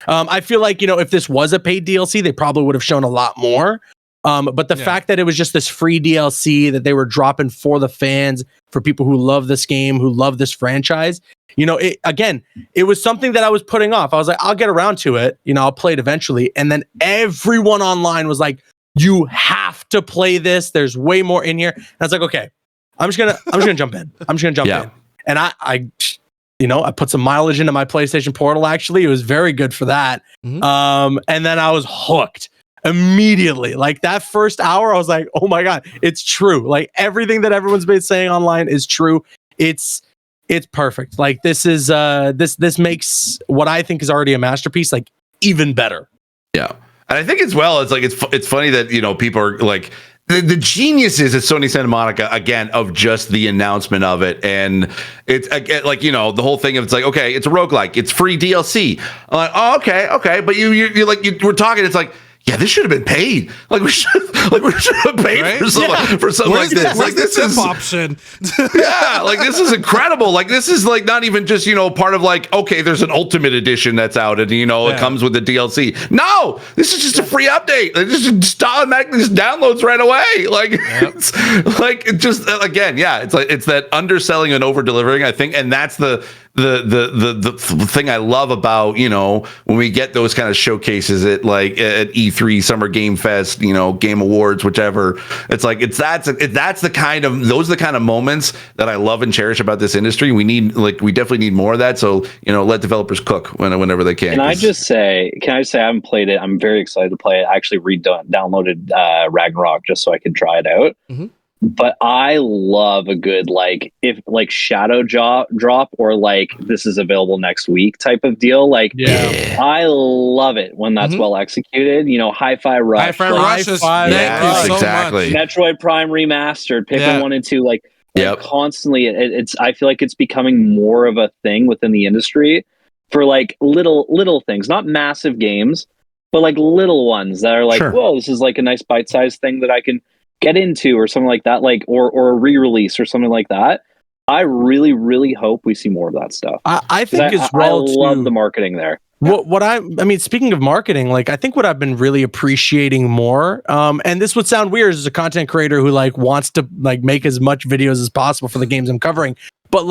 I feel like, if this was a paid DLC, they probably would have shown a lot more. But the fact that it was just this free DLC that they were dropping for the fans, for people who love this game, who love this franchise, it was something that I was putting off. I was like, I'll get around to it. I'll play it eventually. And then everyone online was like, you have to play this. There's way more in here. And I was like, okay, I'm just gonna jump in. In. And I put some mileage into my PlayStation Portal. Actually, it was very good for that. And then I was hooked immediately. Like that first hour, I was like, oh my God, it's true. Like everything that everyone's been saying online is true. It's perfect. Like this is this makes what I think is already a masterpiece like even better. Yeah. And I think as well, it's funny that, people are like, the genius is at Sony Santa Monica, again, of just the announcement of it. And it's like, the whole thing of it's like, okay, it's a roguelike, it's free DLC. I'm like, oh, okay. But we're talking, it's like, yeah, this should have been paid. Like we should have paid for something like this. Like this is option. Like this is incredible. Like this is like not even just part of like, okay, there's an ultimate edition that's out and it comes with the DLC. No, this is just a free update. It just automatically downloads right away. Like it's like it just again, it's like it's that underselling and over delivering, I think, and that's the thing I love about when we get those kind of showcases at E3, Summer Game Fest, Game Awards, whichever. It's like those are the kind of moments that I love and cherish about this industry. We definitely need more of that. So let developers cook whenever they can. Can I just say I haven't played it. I'm very excited to play it. I actually downloaded Ragnarok just so I could try it out. Mm-hmm. But I love a good shadow drop or like this is available next week type of deal. I love it when that's well executed. Hi-Fi Rush. Hi-Fi Rush is exactly. Metroid Prime Remastered, Pikmin 1 and 2. Constantly, I feel like it's becoming more of a thing within the industry for like little things, not massive games, but like little ones that are like, whoa, this is like a nice bite-sized thing that I can get into or something like that, or a re-release or something like that. I really, really hope we see more of that stuff. I think as well. I love the marketing there. Speaking of marketing, I think what I've been really appreciating more, and this would sound weird as a content creator who wants to make as much videos as possible for the games I'm covering, but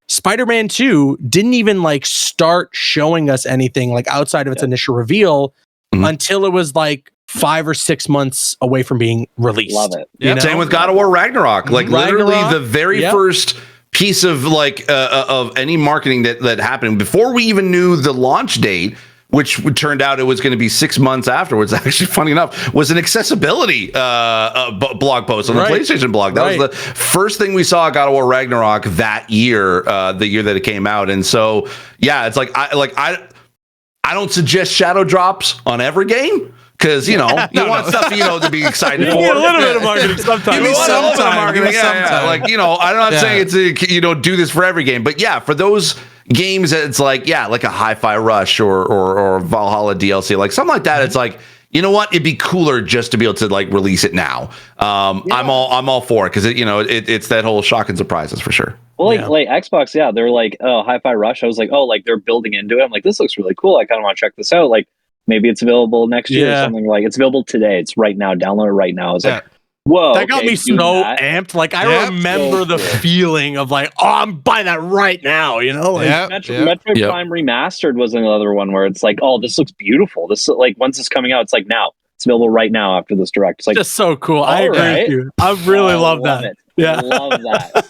Spider-Man 2 didn't even start showing us anything outside of its initial reveal until it was 5 or 6 months away from being released. Love it. Same with God of War Ragnarok. Literally the very first piece of of any marketing that happened before we even knew the launch date, which turned out it was going to be 6 months afterwards. Actually, funny enough, was an accessibility blog post on the PlayStation blog. That was the first thing we saw at God of War Ragnarok that year, the year that it came out. And so, yeah, it's I don't suggest shadow drops on every game. Because you want stuff to be excited for. You need a little bit of marketing sometimes. Give me some marketing. Yeah. Like I'm not saying it's do this for every game, but yeah, for those games that it's like a Hi-Fi Rush or Valhalla DLC, like something like that. It's like, you know what? It'd be cooler just to be able to like release it now. I'm all for it because it's that whole shock and surprises for sure. Well, like Xbox, they're like, oh, Hi-Fi Rush. I was like, oh, like they're building into it. I'm like, this looks really cool. I kind of want to check this out. Like maybe it's available next year or something. Like it's available today. It's right now. Download it right now. It's like, whoa, that got me so amped. Like I remember the feeling of like, oh, I'm buying that right now. Metroid Prime Remastered was another one where it's like, oh, this looks beautiful. This like once it's coming out, it's like now it's available right now after this direct. It's like just so cool. I agree with you. I really love that. It. Yeah, love that.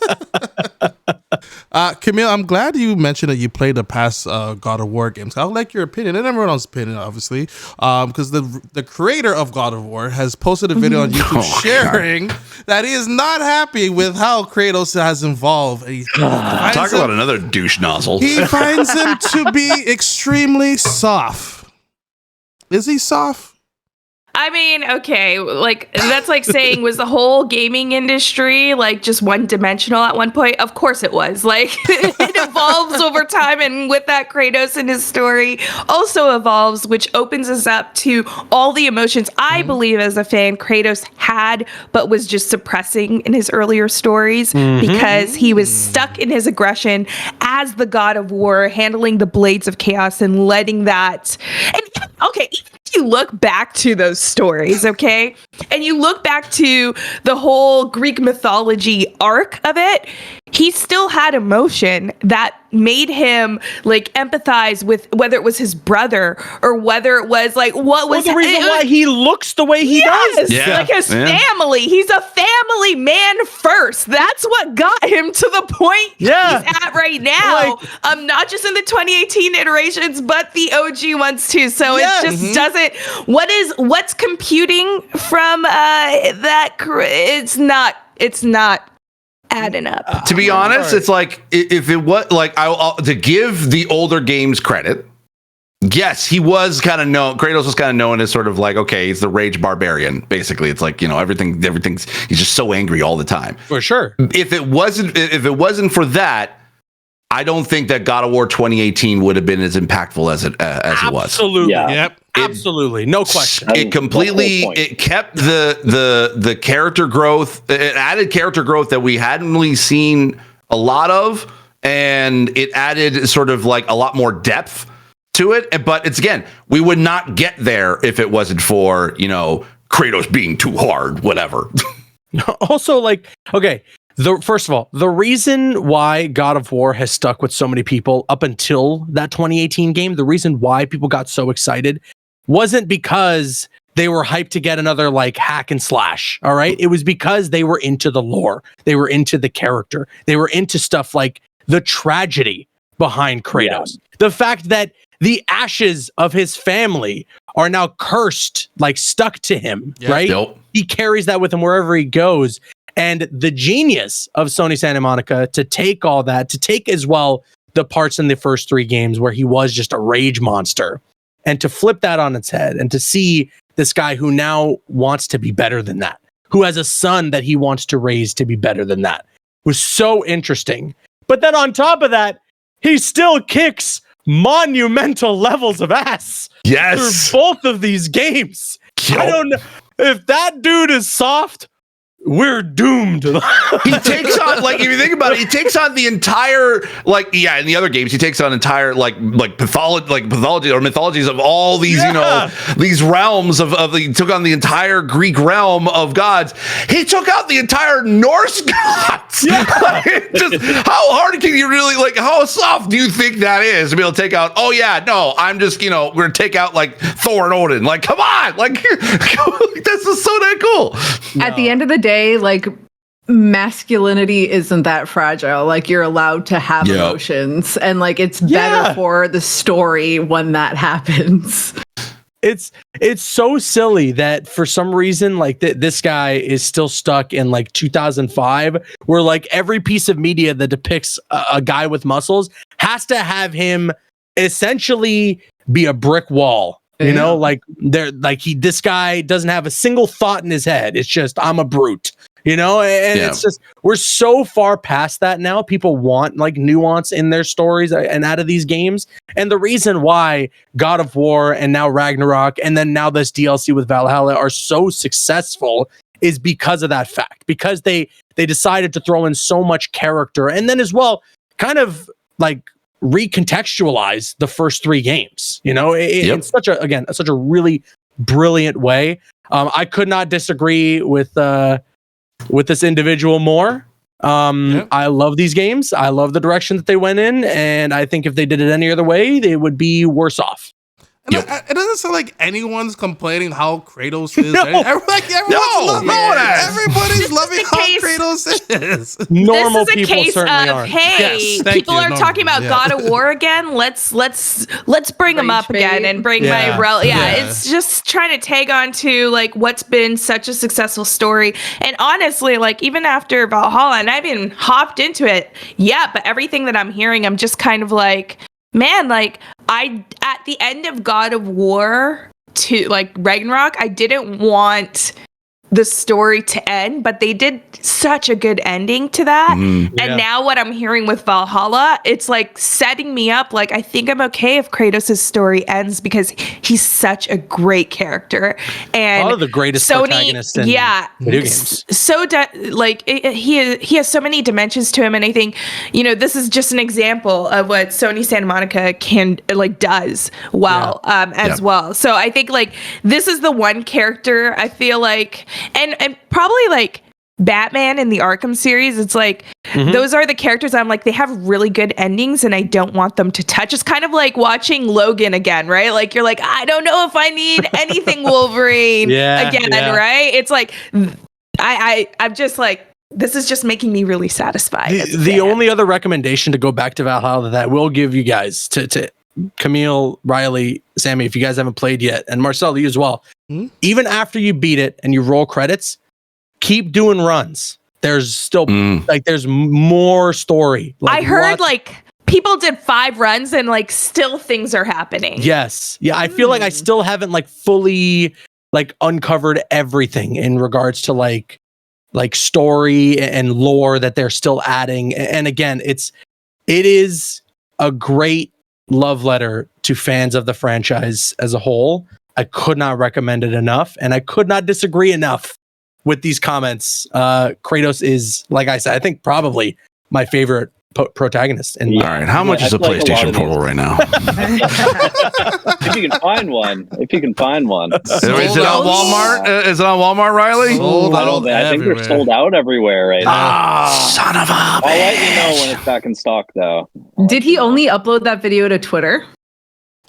Camille, I'm glad you mentioned that you played the past God of War games. I would like your opinion, and everyone else's opinion, obviously, because the creator of God of War has posted a video on YouTube sharing that he is not happy with how Kratos has evolved. Talk about another douche nozzle. He finds him to be extremely soft. Is he soft? I mean, okay, like that's like saying, was the whole gaming industry like just one dimensional at one point? Of course it was. Like it evolves over time, and with that, Kratos and his story also evolves, which opens us up to all the emotions I believe as a fan Kratos had, but was just suppressing in his earlier stories because he was stuck in his aggression as the God of War, handling the blades of chaos and letting that. And okay, even if you look back to those stories, okay, and you look back to the whole Greek mythology arc of it, he still had emotion that made him like empathize with whether it was his brother or whether it was like what was the reason why he looks the way he does. Like his family. He's a family man first. That's what got him to the point he's at right now. Like, not just in the 2018 iterations, but the OG ones too. So it just doesn't. What's computing from that? It's not adding up. To be honest, it's like if it was like I'll to give the older games credit. Yes, he was kind of known. Kratos was kind of known as sort of like, okay, he's the rage barbarian. Basically, it's like everything's. He's just so angry all the time. For sure. If it wasn't for that, I don't think that God of War 2018 would have been as impactful as it was. Absolutely. Yeah. Yep. Absolutely. No question. It completely it kept the character growth. It added character growth that we hadn't really seen a lot of, and it added sort of like a lot more depth to it. But it's again, we would not get there if it wasn't for, Kratos being too hard, whatever. Also, like, okay. First of all, the reason why God of War has stuck with so many people up until that 2018 game, the reason why people got so excited wasn't because they were hyped to get another like hack and slash. All right. It was because they were into the lore. They were into the character. They were into stuff like the tragedy behind Kratos. Yeah. The fact that the ashes of his family are now cursed, like stuck to him. Yeah. Right. Yep. He carries that with him wherever he goes. And the genius of Sony Santa Monica to take all that, to take as well the parts in the first 3 games where he was just a rage monster, and to flip that on its head and to see this guy who now wants to be better than that, who has a son that he wants to raise to be better than that, was so interesting. But then on top of that, he still kicks monumental levels of ass. Yes. Through both of these games. Yep. I don't know if that dude is soft. We're doomed. He takes on, like, if you think about it, he takes on the entire, like, in the other games, he takes on entire, like pathology or mythologies of all these, these realms he took on the entire Greek realm of gods. He took out the entire Norse gods. Yeah. Just how hard can you really, like, how soft do you think that is to be able to take out? Oh yeah, no, I'm just, we're gonna take out like Thor and Odin. Like, come on, like this is so damn cool. At the end of the day, like masculinity isn't that fragile. Like, you're allowed to have emotions, and like it's better for the story when that happens. It's so silly that for some reason, like this guy is still stuck in like 2005, where like every piece of media that depicts a guy with muscles has to have him essentially be a brick wall. You know, like this guy doesn't have a single thought in his head. It's just, I'm a brute. You know, and it's just, we're so far past that now. People want like nuance in their stories and out of these games. And the reason why God of War and now Ragnarok and then now this DLC with Valhalla are so successful is because of that fact, because they decided to throw in so much character and then as well kind of like recontextualize the first 3 games, you know, in such a really brilliant way. I could not disagree with this individual more. I love these games. I love the direction that they went in, and I think if they did it any other way, they would be worse off. And it doesn't sound like anyone's complaining how Kratos is. Everybody's loving how Kratos is. Normal this is a people case certainly of, are. hey, people are talking about God of War again. Let's bring them up again and bring it's just trying to tag on to like what's been such a successful story. And honestly, like even after Valhalla, and I've been hopped into it, but everything that I'm hearing, I'm just kind of like, man, like at the end of God of War to like Ragnarok, I didn't want the story to end, but they did such a good ending to that. And now what I'm hearing with Valhalla, it's like setting me up. Like, I think I'm okay if Kratos' story ends because he's such a great character. And one of the greatest protagonists in video games. He has so many dimensions to him. And I think, you know, this is just an example of what Sony Santa Monica does well, as well. So I think like this is the one character I feel like, and probably like Batman in the Arkham series, it's like those are the characters I'm like, they have really good endings and I don't want them to touch. It's kind of like watching Logan again, right? Like you're like, I don't know if I need anything Wolverine again, right? It's like I'm just like, this is just making me really satisfied. The only other recommendation to go back to Valhalla that I will give you guys to Camille, Riley, Sammy, if you guys haven't played yet, and Marcel, you as well, even after you beat it and you roll credits, keep doing runs. There's still there's more story. Like, I heard like people did 5 runs and like still things are happening. Yes. Yeah. I feel like I still haven't like fully like uncovered everything in regards to like story and lore that they're still adding. And again, it is a great love letter to fans of the franchise as a whole. I could not recommend it enough, and I could not disagree enough with these comments. Kratos is, like I said, I think probably my favorite protagonist. And all right, how much is a PlayStation Portal right now? If you can find one. Is it on Walmart? Is it on Walmart, Riley? I think they're sold out everywhere right now. Son of a I'll let you know when it's back in stock, though. Did he only upload that video to Twitter?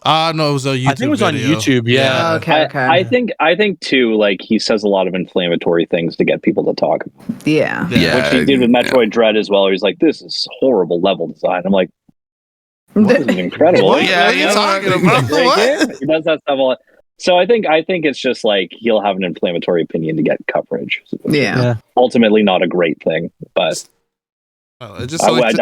No, it was a YouTube. I think it was video. on YouTube. Yeah. Okay. I think too. Like he says a lot of inflammatory things to get people to talk. Yeah. Which he did with Metroid Dread as well. He's like, "This is horrible level design." I'm like, "This is incredible." What are you talking about? What? He does that stuff a lot. So I think it's just like he'll have an inflammatory opinion to get coverage. Yeah. Ultimately, not a great thing, but. It just sounds like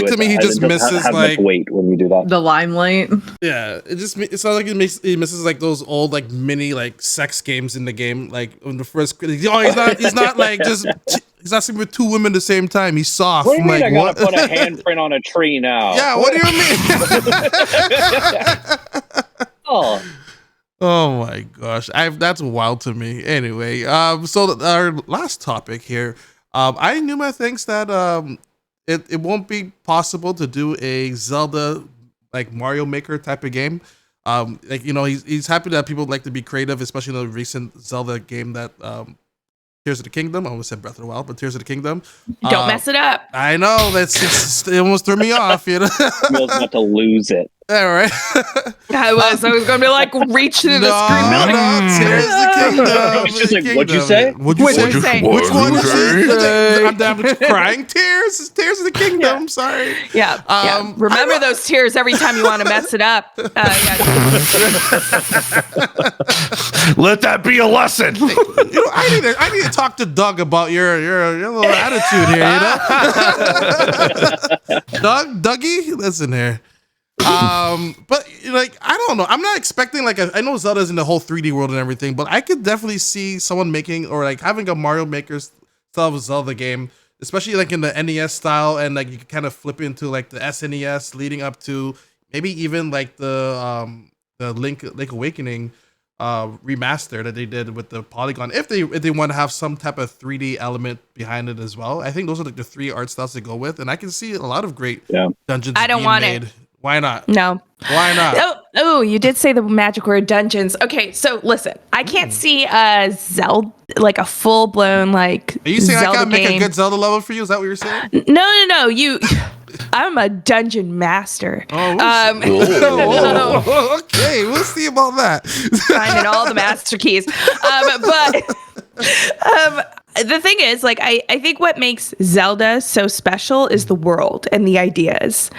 to me he just misses like weight when you do that. The limelight. Yeah, it sounds like he misses like those old like mini like sex games in the game. Like when the first he's not like just he's not sleeping with 2 women at the same time. He's soft. What do you mean I what? gotta put a handprint on a tree now? Yeah, what do you mean? Oh my gosh, that's wild to me. Anyway, so our last topic here, I Numa thinks that it won't be possible to do a Zelda like Mario Maker type of game. Like, you know, he's happy that people like to be creative, especially in the recent Zelda game that Tears of the Kingdom. I almost said Breath of the Wild, but Tears of the Kingdom. Don't mess it up. I know it almost threw me off. You know, Will's about to lose it. All right. I was gonna be like, reach through the screen. No, Tears of the Kingdom. She's like, what'd you say? What'd you say? Which Which one did is you it? I'm down with crying tears. It's Tears of the Kingdom. Yeah. Sorry. Yeah. Remember those tears every time you want to mess it up. Let that be a lesson. I need to talk to Doug about your little attitude here. Dougie, listen here. But like, I don't know. I'm not expecting like I know Zelda's in the whole 3D world and everything, but I could definitely see someone making or like having a Mario Maker style of Zelda game, especially like in the NES style, and like you could kind of flip into like the SNES, leading up to maybe even like the Link Awakening remaster that they did with the polygon. If they want to have some type of 3D element behind it as well, I think those are like the three art styles to go with, and I can see a lot of great dungeons. I don't being want made. it. Why not? No. Why not? Oh, you did say the magic word dungeons. Okay, so listen, I can't see a Zelda, like a full blown like. Are you saying Zelda I can't make a game. good Zelda level for you? Is that what you're saying? No. You, I'm a dungeon master. Oh, okay, we'll see about that. Finding all the master keys. The thing is, like, I think what makes Zelda so special is the world and the ideas.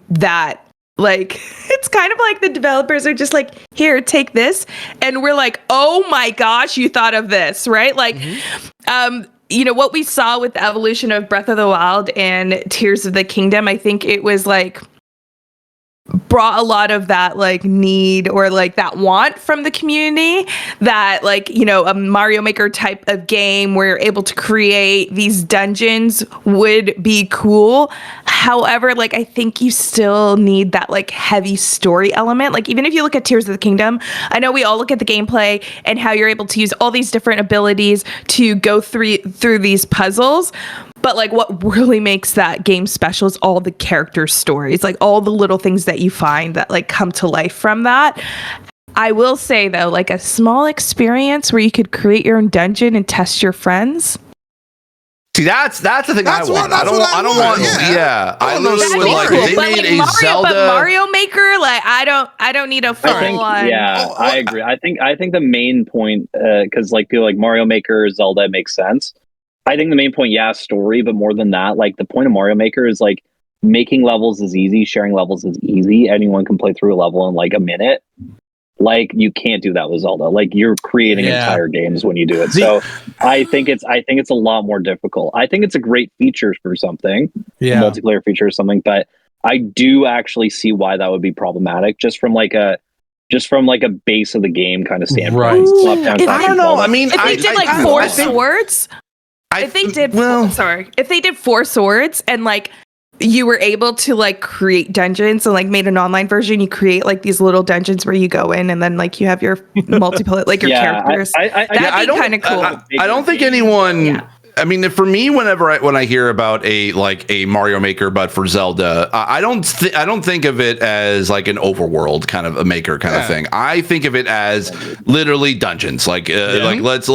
That like it's kind of like the developers are just like, here, take this, and we're like, oh my gosh, you thought of this, right? Like, you know what we saw with the evolution of Breath of the Wild and Tears of the Kingdom. I think it was like brought a lot of that like need or like that want from the community, that like, you know, a Mario Maker type of game where you're able to create these dungeons would be cool. However, like I think you still need that like heavy story element. Like even if you look at Tears of the Kingdom, I know we all look at the gameplay and how you're able to use all these different abilities to go through these puzzles. But like what really makes that game special is all the character stories, like all the little things that you find that like come to life from that. I will say though, like a small experience where you could create your own dungeon and test your friends. See, that's the thing I want. I don't want. Yeah, I literally would like. Cool. They but made like a Mario, Zelda. but Mario Maker, like I don't need a full on. Yeah, I agree. I think the main point, because like people like Mario Maker, Zelda makes sense. I think the main point, story, but more than that, like the point of Mario Maker is like making levels is easy, sharing levels is easy. Anyone can play through a level in like a minute. Like you can't do that with Zelda. Like you're creating entire games when you do it. So I think it's a lot more difficult. I think it's a great feature for something, multiplayer feature or something. But I do actually see why that would be problematic, just from like a base of the game kind of standpoint. Right. I don't know. I mean, if they did like four swords. If they did four swords and like you were able to like create dungeons and like made an online version, you create like these little dungeons where you go in and then like you have your multiplayer, like your characters. That'd be kind of cool. I don't think anyone. Yeah. I mean, for me, when I hear about a Mario Maker, but for Zelda, I don't think of it as like an overworld kind of a maker kind of thing. I think of it as literally dungeons. Like let's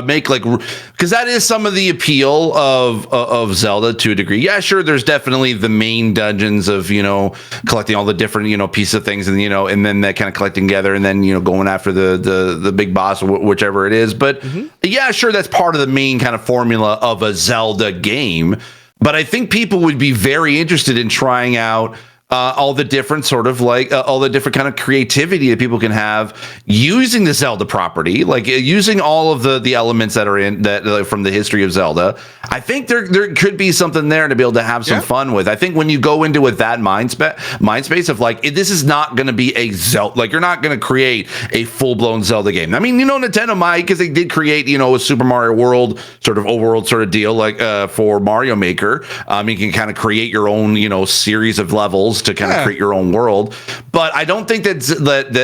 make like, because that is some of the appeal of Zelda to a degree. Yeah, sure. There's definitely the main dungeons of, you know, collecting all the different, you know, pieces of things and, you know, and then that kind of collecting together and then, you know, going after the big boss or whichever it is. But yeah, sure. That's part of the main kind of formula of a Zelda game, but I think people would be very interested in trying out all the different sort of like all the different kind of creativity that people can have using the Zelda property, like using all of the elements that are in that from the history of Zelda. I think there could be something there to be able to have some fun with. I think when you go into with that mind space of like, this is not going to be a Zelda, like you're not going to create a full-blown Zelda game. I mean, you know, Nintendo might, because they did create, you know, a Super Mario World sort of overworld sort of deal, like for Mario Maker. You can kind of create your own, you know, series of levels to kind of create your own world. But I don't think that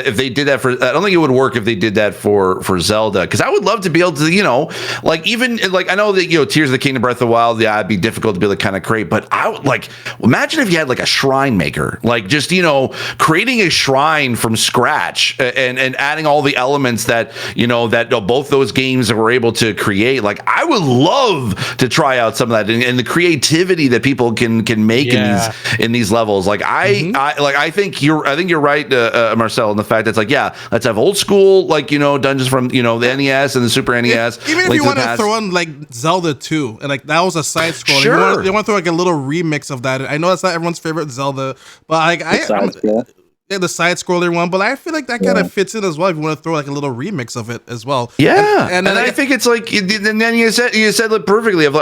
if they did that for, I don't think it would work if they did that for Zelda, because I would love to be able to, you know, like even like I know that, you know, Tears of the Kingdom, Breath of the Wild, it'd be difficult to be able to kind of create, but I would like, imagine if you had like a shrine maker, like just, you know, creating a shrine from scratch and adding all the elements that, you know, that both those games were able to create. Like I would love to try out some of that and the creativity that people can make in these levels. Like I think you're right, Marcel, in the fact that it's like, yeah, let's have old school, like, dungeons from, the NES and the Super NES. Even if you want to throw in like Zelda 2, and like that was a side scroll. Sure. You want to throw like a little remix of that. I know that's not everyone's favorite Zelda, but like the side scroller one, but I feel like that kind of fits in as well if you want to throw like a little remix of it as well. Yeah, and I think it's like, and then you said it perfectly of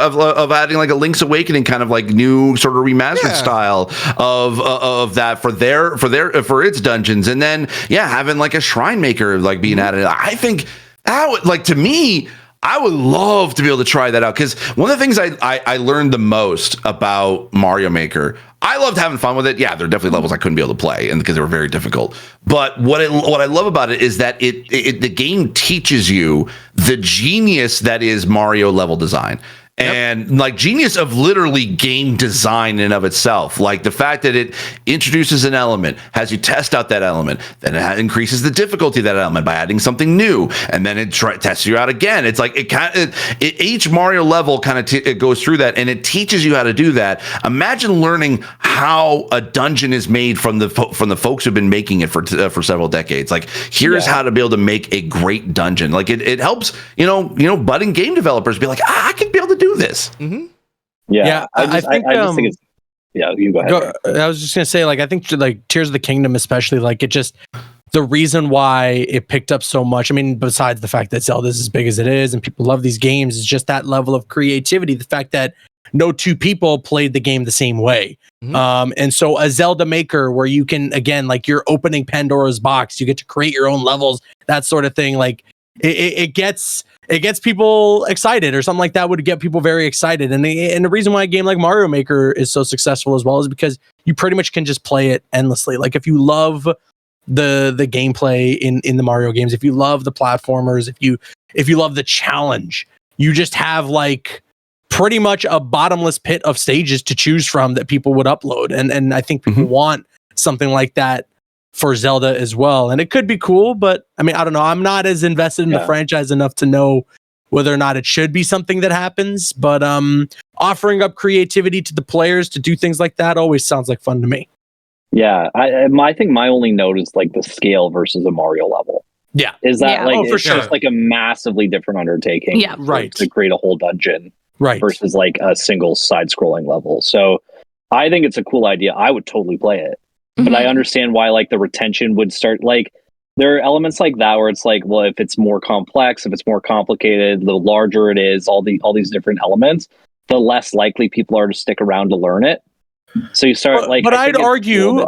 adding like a Link's Awakening kind of like new sort of remastered style of that for its dungeons, and then having like a Shrine Maker like being added. I think that would, like, to me, I would love to be able to try that out, because one of the things I learned the most about Mario Maker, I loved having fun with it. Yeah, there are definitely levels I couldn't be able to play, and because they were very difficult. But what I love about it is that the game teaches you the genius that is Mario level design. And like genius of literally game design in and of itself, like the fact that it introduces an element, has you test out that element, then it increases the difficulty of that element by adding something new, and then it tests you out again. It's like each Mario level kind of it goes through that, and it teaches you how to do that. Imagine learning how a dungeon is made from the folks who've been making it for several decades. Like, here's how to be able to make a great dungeon. Like it helps budding game developers be like, I can be able to do this. Mm-hmm. Yeah, I just think it's. Yeah, you go ahead. I was just gonna say, like, I think like Tears of the Kingdom, especially, like, it just, the reason why it picked up so much, I mean, besides the fact that Zelda's as big as it is and people love these games, is just that level of creativity. The fact that no two people played the game the same way. Mm-hmm. And so a Zelda Maker, where you can, again, like, you're opening Pandora's box, you get to create your own levels, that sort of thing. Like, it gets people excited, or something like that would get people very excited. And the reason why a game like Mario Maker is so successful as well is because you pretty much can just play it endlessly. Like, if you love the gameplay in the Mario games, if you love the platformers, if you love the challenge, you just have like pretty much a bottomless pit of stages to choose from that people would upload. And I think people want something like that for Zelda as well. And it could be cool, but I mean, I don't know. I'm not as invested in the franchise enough to know whether or not it should be something that happens. But offering up creativity to the players to do things like that always sounds like fun to me. Yeah, I think my only note is like the scale versus a Mario level. Yeah. Is that like, for it's sure. just like a massively different undertaking. Yeah, right. To create a whole dungeon. Right. Versus like a single side-scrolling level. So I think it's a cool idea. I would totally play it. But I understand why like the retention would start. Like, there are elements like that where it's like, well, if it's more complex, if it's more complicated, the larger it is, all these different elements, the less likely people are to stick around to learn it. So you start like. But I'd argue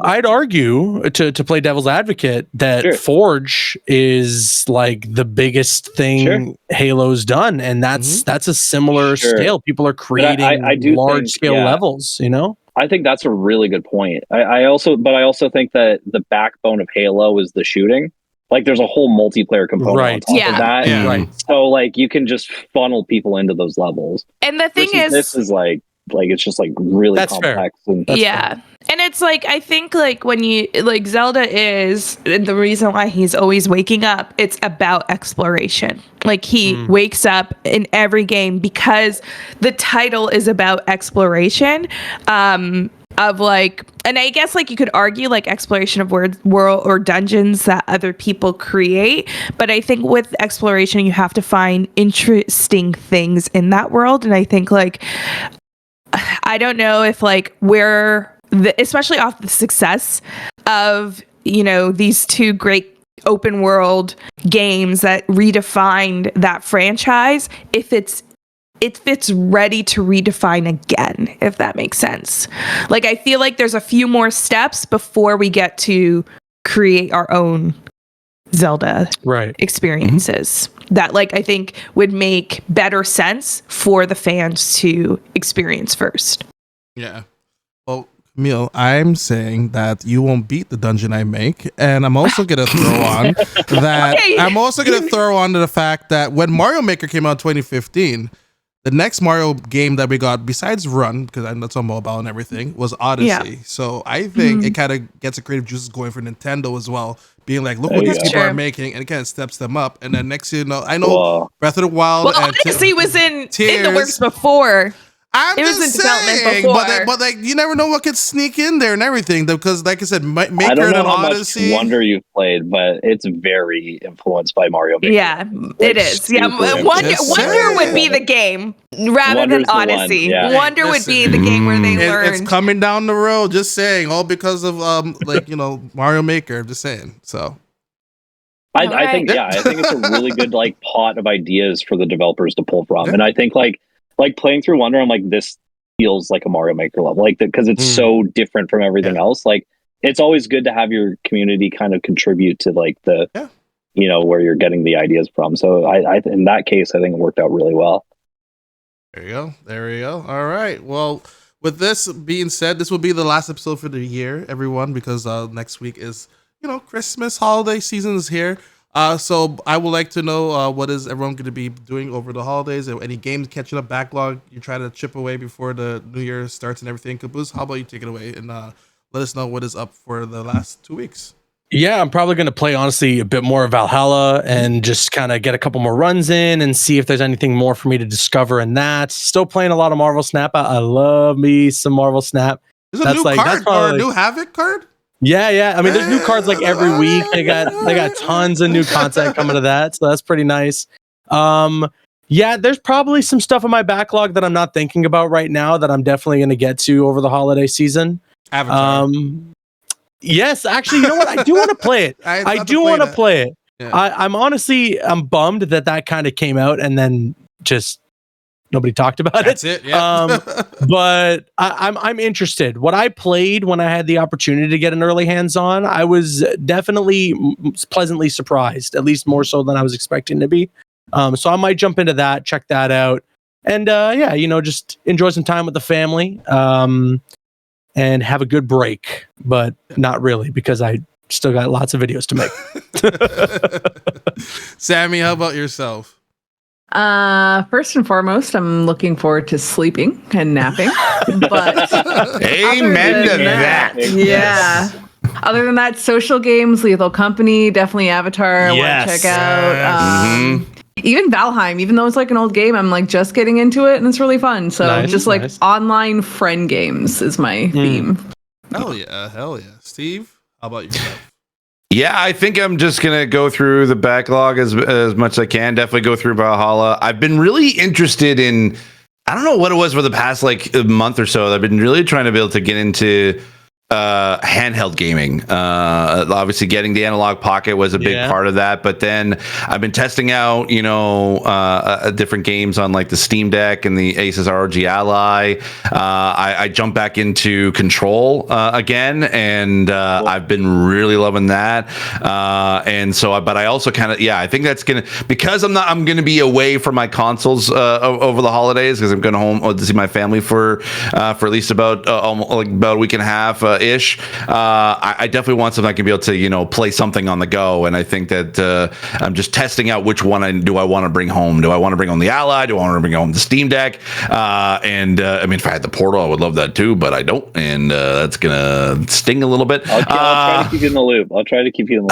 to play devil's advocate that Forge is like the biggest thing Halo's done, and that's a similar scale. People are creating large scale levels, you know. I think that's a really good point. I also think that the backbone of Halo is the shooting. Like, there's a whole multiplayer component on top of that. Yeah. Right. So like you can just funnel people into those levels. And the thing is, this is like it's just like really complex. And and it's like, I think like when you like Zelda is the reason why he's always waking up, it's about exploration. Like, he wakes up in every game because the title is about exploration. Of like, and I guess like you could argue like exploration of world or dungeons that other people create, but I think with exploration you have to find interesting things in that world. And I think like, I don't know if like especially off the success of, these two great open world games that redefined that franchise, if it's ready to redefine again, if that makes sense. Like, I feel like there's a few more steps before we get to create our own Zelda experiences that like I think would make better sense for the fans to experience first. Yeah. Well, Camille, I'm saying that you won't beat the dungeon I make, and I'm also gonna throw on that. Okay. I'm also gonna throw on to the fact that when Mario Maker came out in 2015, the next Mario game that we got, besides Run, because that's on mobile and everything, was Odyssey. Yeah. So I think it kind of gets the creative juices going for Nintendo as well, being like, look what these people are making, and it kind of steps them up. And then next thing you know, I know Breath of the Wild. Well, Odyssey was in the works before. It was in development before. But like you never know what could sneak in there and everything. Because like I said, Maker I don't know and how Odyssey. much Wonder you've played, but it's very influenced by Mario Maker. Yeah, it is. Yeah, Wonder would be the game rather Wonder's than the one, Odyssey. yeah. Wonder would be the game where they learned. It's coming down the road. Just saying, all because of Mario Maker. I'm just saying. So. I think it's a really good like pot of ideas for the developers to pull from, and I think like playing through Wonder, I'm like, this feels like a Mario Maker level, like because it's so different from everything else. Like it's always good to have your community kind of contribute to like the where you're getting the ideas from. So I in that case, I think it worked out really well. There we go. All right. Well, with this being said, this will be the last episode for the year, everyone, because next week is Christmas holiday season is here. So I would like to know what is everyone going to be doing over the holidays? Any games catching up backlog you try to chip away before the New Year starts and everything? Caboose, how about you take it away and let us know what is up for the last 2 weeks? Yeah, I'm probably going to play, honestly, a bit more of Valhalla and just kind of get a couple more runs in and see if there's anything more for me to discover in that. Still playing a lot of Marvel Snap. I love me some Marvel Snap. There's a new card or a new Havoc card? Yeah. I mean, there's new cards like every week. They got tons of new content coming to that, so that's pretty nice. Yeah, there's probably some stuff in my backlog that I'm not thinking about right now that I'm definitely going to get to over the holiday season. Avatar. Yes, actually, you know what? I do want to play it. I do want to play it. Yeah. I'm bummed that kind of came out and then just nobody talked about That's it. Yeah. But I'm interested. What I played when I had the opportunity to get an early hands on, I was definitely pleasantly surprised, at least more so than I was expecting to be. So I might jump into that, check that out, and just enjoy some time with the family, and have a good break. But not really, because I still got lots of videos to make. Sammy, how about yourself? First and foremost, I'm looking forward to sleeping and napping. But amen to that. Yeah. Other than that, social games, Lethal Company, definitely Avatar. I want to check out. Even Valheim, even though it's like an old game, I'm like just getting into it and it's really fun. So nice. Online friend games is my theme. Hell yeah. Steve, how about yourself? Yeah, I think I'm just going to go through the backlog as much as I can. Definitely go through Valhalla. I've been really interested in, I don't know what it was for the past like a month or so. I've been really trying to be able to get into handheld gaming. Obviously getting the Analog Pocket was a big part of that, but then I've been testing out, different games on like the Steam Deck and the Asus ROG Ally. I jumped back into Control again, and I've been really loving that. And so, but I also kind of, I think that's because I'm gonna be away from my consoles over the holidays, because I'm going home to see my family for at least about a week and a half ish. I definitely want something I can be able to play something on the go, and I think that I'm just testing out which one I want to bring home. Do I want to bring home the Ally? Do I want to bring home the Steam Deck? I mean, if I had the Portal, I would love that too, but I don't, and that's gonna sting a little bit. I'll try to keep you in the loop.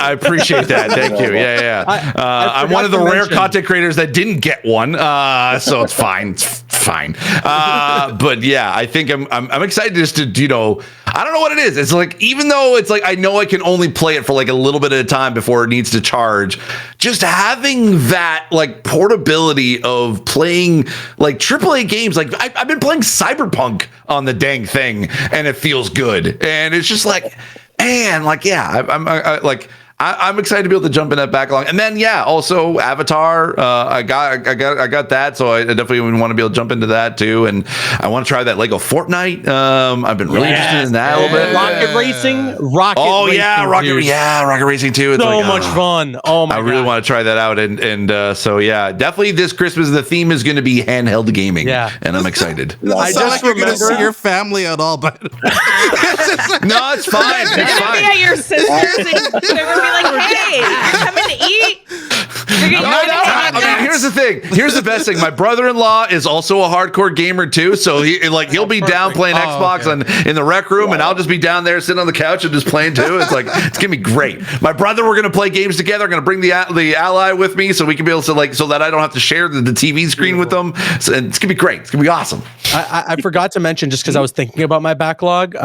I appreciate that. Thank you. Yeah. I'm one of the rare content creators that didn't get one, so it's fine. It's fine. But yeah, I think I'm excited just to I don't know what it is. It's like, even though it's like I know I can only play it for like a little bit at a time before it needs to charge, just having that like portability of playing like AAA games. Like I've been playing Cyberpunk on the dang thing, and it feels good. And it's just like, man, like I'm excited to be able to jump in that backlog. And then also Avatar. I got that, so I definitely want to be able to jump into that too. And I want to try that Lego Fortnite. I've been really interested in that a little bit. Rocket Racing. Rocket Racing too. It's so much fun. Oh my god. I really want to try that out. And so definitely this Christmas the theme is going to be handheld gaming. Yeah. And I'm excited. I just you're going to see your family at all, but no, it's fine. You're going to be at your sister's and they're going to be like, hey, come in to eat. here's the thing. Here's the best thing. My brother-in-law is also a hardcore gamer too, so he'll be down playing Xbox in the rec room, and I'll just be down there sitting on the couch and just playing too. It's gonna be great. My brother, we're gonna play games together. I'm gonna bring the ally with me, so we can be able to so that I don't have to share the TV screen with them. So, and it's gonna be great. It's gonna be awesome. I forgot to mention, just because I was thinking about my backlog.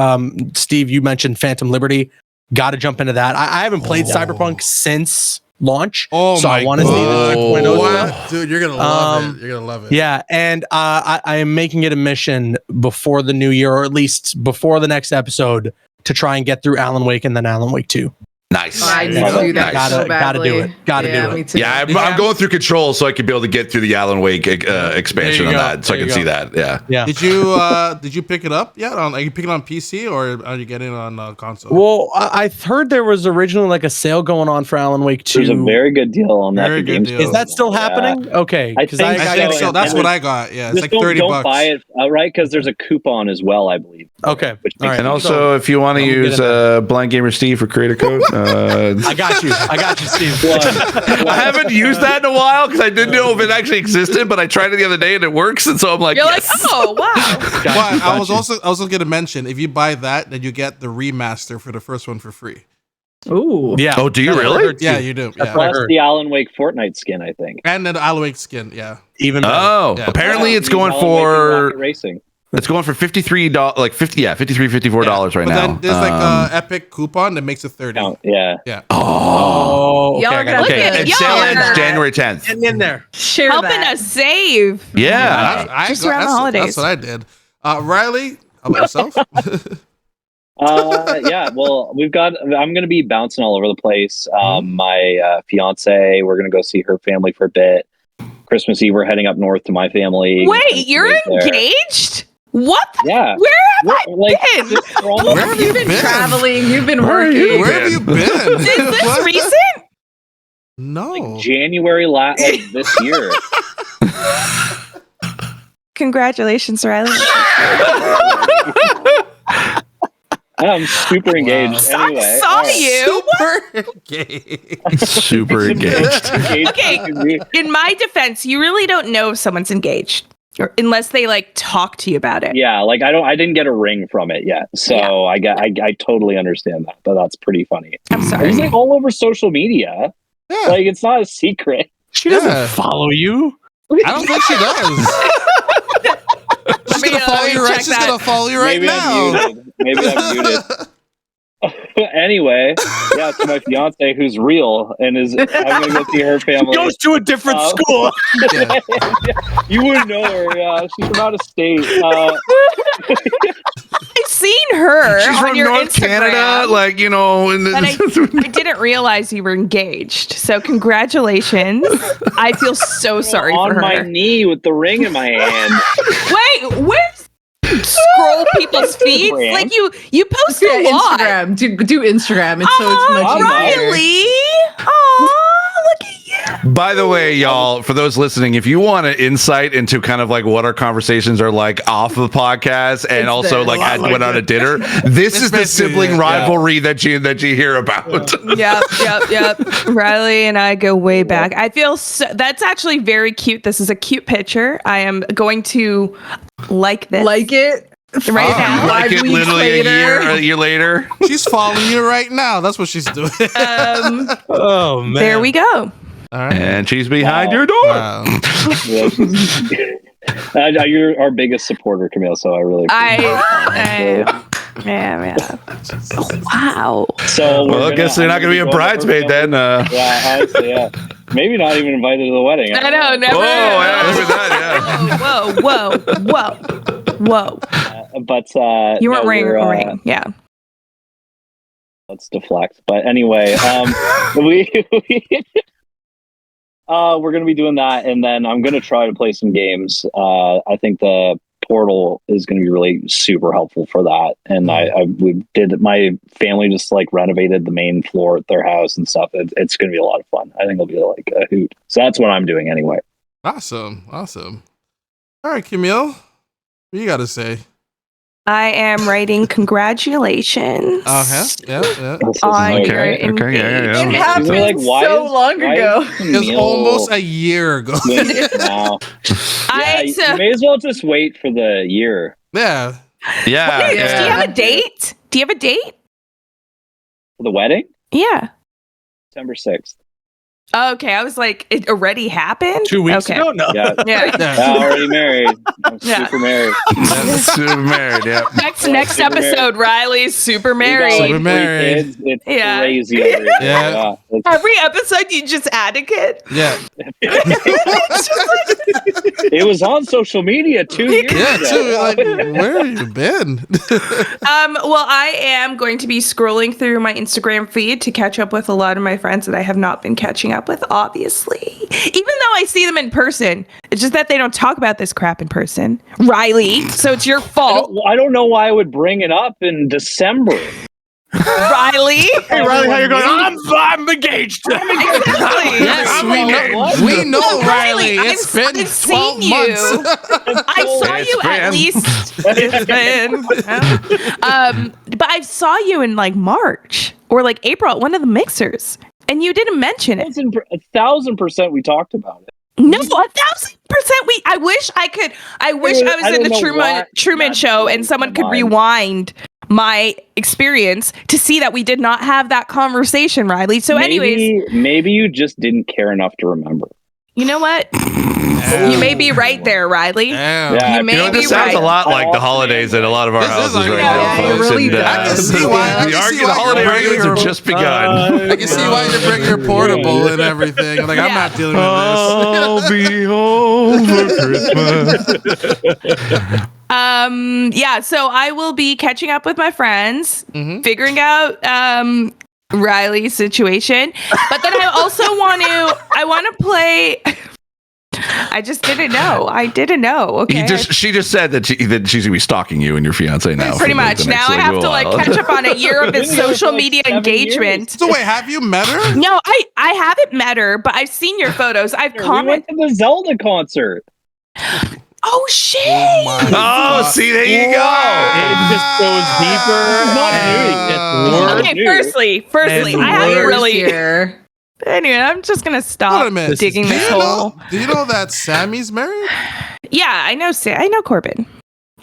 Steve, you mentioned Phantom Liberty. Got to jump into that. I haven't played Cyberpunk since launch. So I want to see the 2.0 stuff. Dude, you're gonna love it. You're gonna love it. Yeah, and I am making it a mission before the new year, or at least before the next episode, to try and get through Alan Wake and then Alan Wake 2. Nice. I need to do that so badly. Gotta do it. Gotta do it. Me too. Yeah, I'm going through Control so I can be able to get through the Alan Wake expansion on that, so I can see that. Yeah. Did you pick it up yet? Are you picking it on PC or are you getting it on console? Well, I heard there was originally like a sale going on for Alan Wake 2. There's a very good deal on that. Very good deal. Is that still happening? Okay, I think so. That's what I got. Yeah, it's like $30. Don't buy it outright because there's a coupon as well, I believe. Okay. All right. And also, if you want to use Blind Gamer Steve for creator code, I got you, Steve. I haven't used that in a while because I didn't know if it actually existed, but I tried it the other day and it works, and so I'm like, You're yes. like, oh wow. Well, I was also going to mention, if you buy that, then you get the remaster for the first one for free. Ooh. Yeah. Oh, do you really? Yeah, you do. Yeah. Plus the Alan Wake Fortnite skin, I think. And then the Alan Wake skin. Yeah. Even better. Oh, Yeah. apparently it's going Alan Wake and for Rocket Racing. it's going for $53, like $54 right but now. then there's like a Epic coupon that makes it 30. Oh, yeah. Yeah. Oh, Y'all are gonna Look Okay, at and y'all sale ends are January 10th. Get in there. Share helping that. us save. Yeah. Just around the holidays. That's what I did. Riley, how about yourself? Yeah, well, I'm going to be bouncing all over the place. My fiance, we're going to go see her family for a bit. Christmas Eve, we're heading up north to my family. Wait, you're engaged? What? Yeah. Where have I been? Where have you been? Traveling. You've been working. Where have you been? Is this What? recent? No. January this year. Congratulations, Riley. I'm super engaged. Anyway, I saw you. Super engaged. Okay. In my defense, you really don't know if someone's engaged, or unless they like talk to you about it. Yeah, like I didn't get a ring from it yet, so Yeah. I totally understand that, but that's pretty funny. I'm sorry. It's like all over social media. Yeah. Like it's not a secret. She doesn't follow you. I don't think she does. She's gonna follow you right. She's gonna follow you right Maybe now. I'm muted. Maybe I'm muted. Anyway, yeah, to my fiance who's real and I'm gonna go see her family. Goes to a different school. Yeah. You wouldn't know her. Yeah, she's from out of state. I've seen her She's on from your North Instagram, Canada, like, you know. but I didn't realize you were engaged. So congratulations. I feel so sorry on for her. my knee with the ring in my hand. Wait, where's scroll people's feeds? Instagram. Like you post Yeah, a lot. Instagram. Do Instagram. It's so it's much easier. Riley. Aw, look at you. By the way, y'all, for those listening, if you want an insight into kind of like what our conversations are like off the podcast, and It's also there. like at went out at dinner, this is the sibling yeah. rivalry that you hear about. Yep. Riley and I go way back. I feel that's actually very cute. This is a cute picture. I am going to like this. Like it right now. Like it 5 weeks literally later. a year later. She's following you right now. That's what she's doing. Oh man. There we go. All right. And she's behind your door. Wow. You're our biggest supporter, Camille. So I really. Yeah. Wow. So Well, I guess they're not going to be a bridesmaid then. Yeah, honestly, yeah. Maybe not even invited to the wedding. I know. Never. Oh, yeah, look at that, Whoa. But You weren't no, wearing a ring. Yeah. Let's deflect. But anyway, we're going to be doing that, and then I'm going to try to play some games. I think the Portal is going to be really super helpful for that. And my family just like renovated the main floor at their house and stuff. It's going to be a lot of fun. I think it'll be like a hoot. So that's what I'm doing anyway. Awesome. All right, Camille, what you got to say? I am writing congratulations. Yeah. On Okay, your okay, yeah. engagement. It happened Like, why so is- long why ago. is It was Camille almost a year ago. now? I Yeah, you may as well just wait for the year Yeah. Yeah. Do you yeah. have a date? Do you have a date? for the wedding. Yeah. December 6th. Okay, I was like, it already happened? 2 weeks Okay. ago? No. Yeah, Yeah. already married. I'm Yeah. super married. Super married, yeah. Next Super episode, Riley's super We got, married. like, Super 3 married. kids. It's Yeah. crazy over here. Yeah. It's- Every episode, you just add a kid. Yeah. it was on social media 2 years Yeah, ago. too. Like, where have you been? Well, I am going to be scrolling through my Instagram feed to catch up with a lot of my friends that I have not been catching up with, obviously. Even though I see them in person, it's just that they don't talk about this crap in person. Riley, so it's your fault. I don't know why I would bring it up in December. Riley. Hey, Riley, how you going? I'm engaged. Exactly. Yes, What? we know, Riley. I've- It's been I've 12 seen months. you. I saw It's you at been. least. It's been. But I saw you in like March or like April at one of the mixers, and you didn't mention it. 1,000% we talked about it. No, 1,000%. I wish I could. I wish I was I in don't the know Truman why- Show and someone could rewind my experience to see that we did not have that conversation, Riley. So, anyways, maybe you just didn't care enough to remember. you know what? You may be right there, Riley. Damn. Yeah, You may be This sounds right. a lot like the holidays at a lot of our This is houses like- right yeah, now, it folks. really And, does. I can see why- I can see the why holiday you're regulars bringing have just begun. I can see why you bring your portable and everything. Like, I'm not dealing with I'll be home for Christmas. Yeah, so I will be catching up with my friends, Mhm. figuring out Riley's situation. But then I also want to play. I just didn't know. I didn't know. Okay. She just said that she's gonna be stalking you and your fiance now. Pretty for, like, much. the next, Now I have to little like while. catch up on a year of his Been together social for, like, media 7 engagement. years. So wait, have you met her? No, I haven't met her, but I've seen your photos. I've We commented. went to the Zelda concert. Oh shit! my Oh, God. see, there you go. It just goes deeper. Not and new. it gets worse. Okay, Dude. firstly, And I haven't worse really. Here. Anyway, I'm just gonna Wait a stop minute. digging do this you hole. do you know that Sammy's married? Yeah, I know. I know Corbin.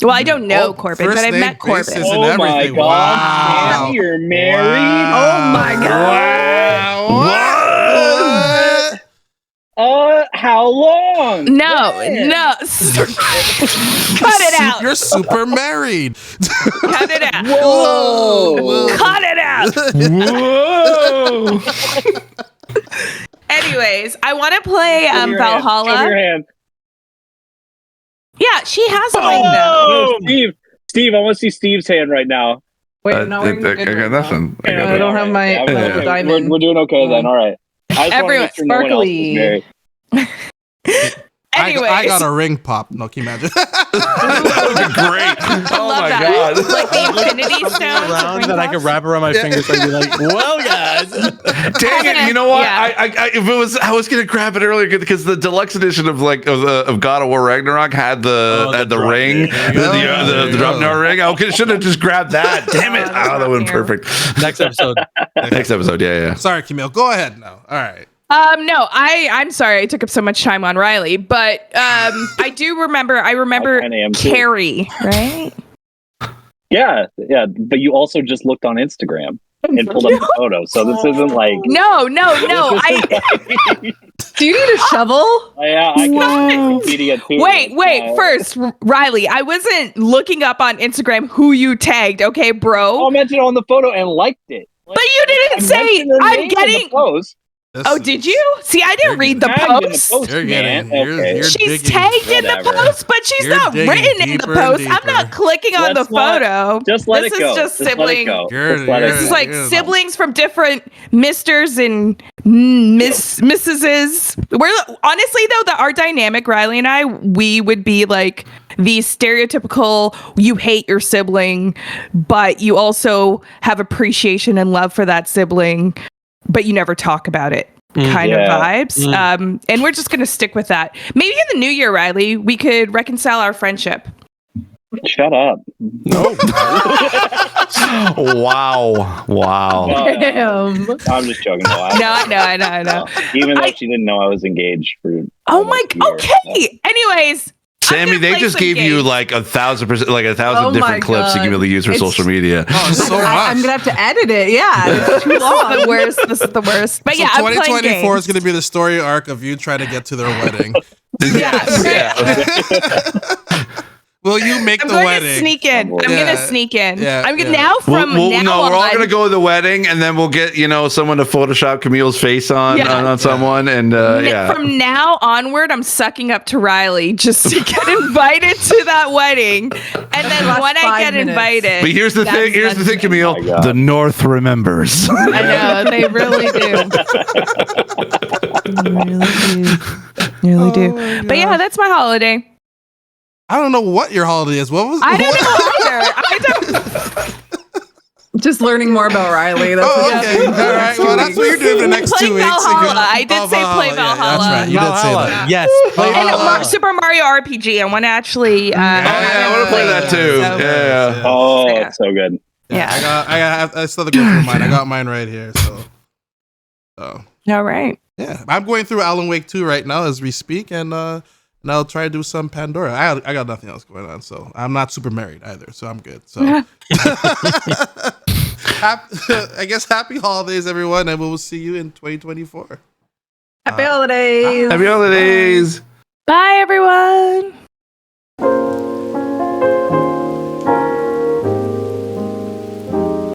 Well, I don't know Oh, Corbin, first but I've name met Corbin. basis. And Oh my everything. god, Wow. Sammy, you're married. Oh my god. Wow. How long? No, When? no. Cut it out. You're super married. Cut it out. Whoa. Cut it out. Whoa. Anyways, I want to play Show me your hand. Show me Valhalla. your hand. Yeah, she has a ring though. No, Steve, I want to see Steve's hand right now. Wait, I'm not wearing the I good got one now. nothing. I Yeah, got I don't nothing. have my Yeah, little okay. diamond. We're doing okay then. All right. I just Everyone- want to make sure no one else sparkly. is married. Anyways, I got a ring pop. No, can you imagine? That would be great. Oh love my that. god. Like the Infinity Stones. Around that I could wrap around my fingers and be like, well, guys. Dang it! You know what? Yeah. I was gonna grab it earlier because the deluxe edition of of God of War Ragnarok had the drop ring, ring. the drop down ring. I should have just grabbed that. Damn it! Oh, Oh, that would drop perfect. Next episode. Next episode, yeah. Sorry, Camille. Go ahead now. All right. No, I'm sorry I took up so much time on Riley, but I do remember. I remember 10 a.m. too. Carrie, right? Yeah. But you also just looked on Instagram and pulled up the photo. So this isn't like. No. Do you need a shovel? Yeah, I can Wikipedia too. Wait. First, Riley, I wasn't looking up on Instagram who you tagged, okay, bro? I mentioned it on the photo and liked it. But you didn't say mentioned her I'm name in the getting. post. Oh, did you? See, I didn't read the Tagged in the post. post, You're getting- man. you're- Okay. you're- She's digging. tagged in the Whatever. post, but she's You're not digging written in the deeper and post. I'm not deeper. clicking on the Let's not- photo. Just let This it go. is just Let it sibling. go. You're- Just let it you're- This go. is like Yeah. siblings from different misters and missuses. We're honestly though, our dynamic, Riley and I, we would be like the stereotypical you hate your sibling, but you also have appreciation and love for that sibling, but you never talk about it. Kind of Yeah. vibes. And we're just gonna stick with that. Maybe in the new year, Riley, we could reconcile our friendship. Shut up. No. Wow. Damn. I'm just joking. No, I know. Even though she didn't know I was engaged for. Oh my. almost a year. Okay. Anyways. Sammy, they just gave you like 1,000%, like 1,000 different clips you can really use for social media. Oh, it's so much. I'm gonna have to edit it. Yeah, it's too long. This is the worst. But So yeah, I'm 2024 playing is going to be the story arc of you trying to get to their wedding. Will you make I'm the going wedding? to sneak in. I'm gonna sneak in. Yeah, I'm gonna yeah. now from now we're all on. gonna go to the wedding, and then we'll get someone to Photoshop Camille's face on someone, and From now onward, I'm sucking up to Riley just to get invited to that wedding, and then when I get invited. But here's the thing. Here's the thing, Camille. Oh The North remembers. I know they really do. They really do. But yeah, that's my holiday. I don't know what your holiday is. What was? I don't know either. I don't. Just learning more about Riley. That's Oh, okay. All right. Well, that's what you're doing the next Play 2 weeks. Valhalla. I did say play Yeah, Valhalla. that's right. You did say Valhalla. that. Yes. play And Valhalla. Super Mario RPG. I want to actually. I want to play that too. So- Yeah. Oh, Yeah. it's so good. Yeah. I still have to go through mine. I got mine right here. So. All right. Yeah, I'm going through Alan Wake 2 right now as we speak, and I'll try to do some Pandora. I got nothing else going on, so I'm not super married either, so I'm good. So, I guess happy holidays, everyone, and we'll see you in 2024. Happy holidays. Happy holidays. Bye, everyone.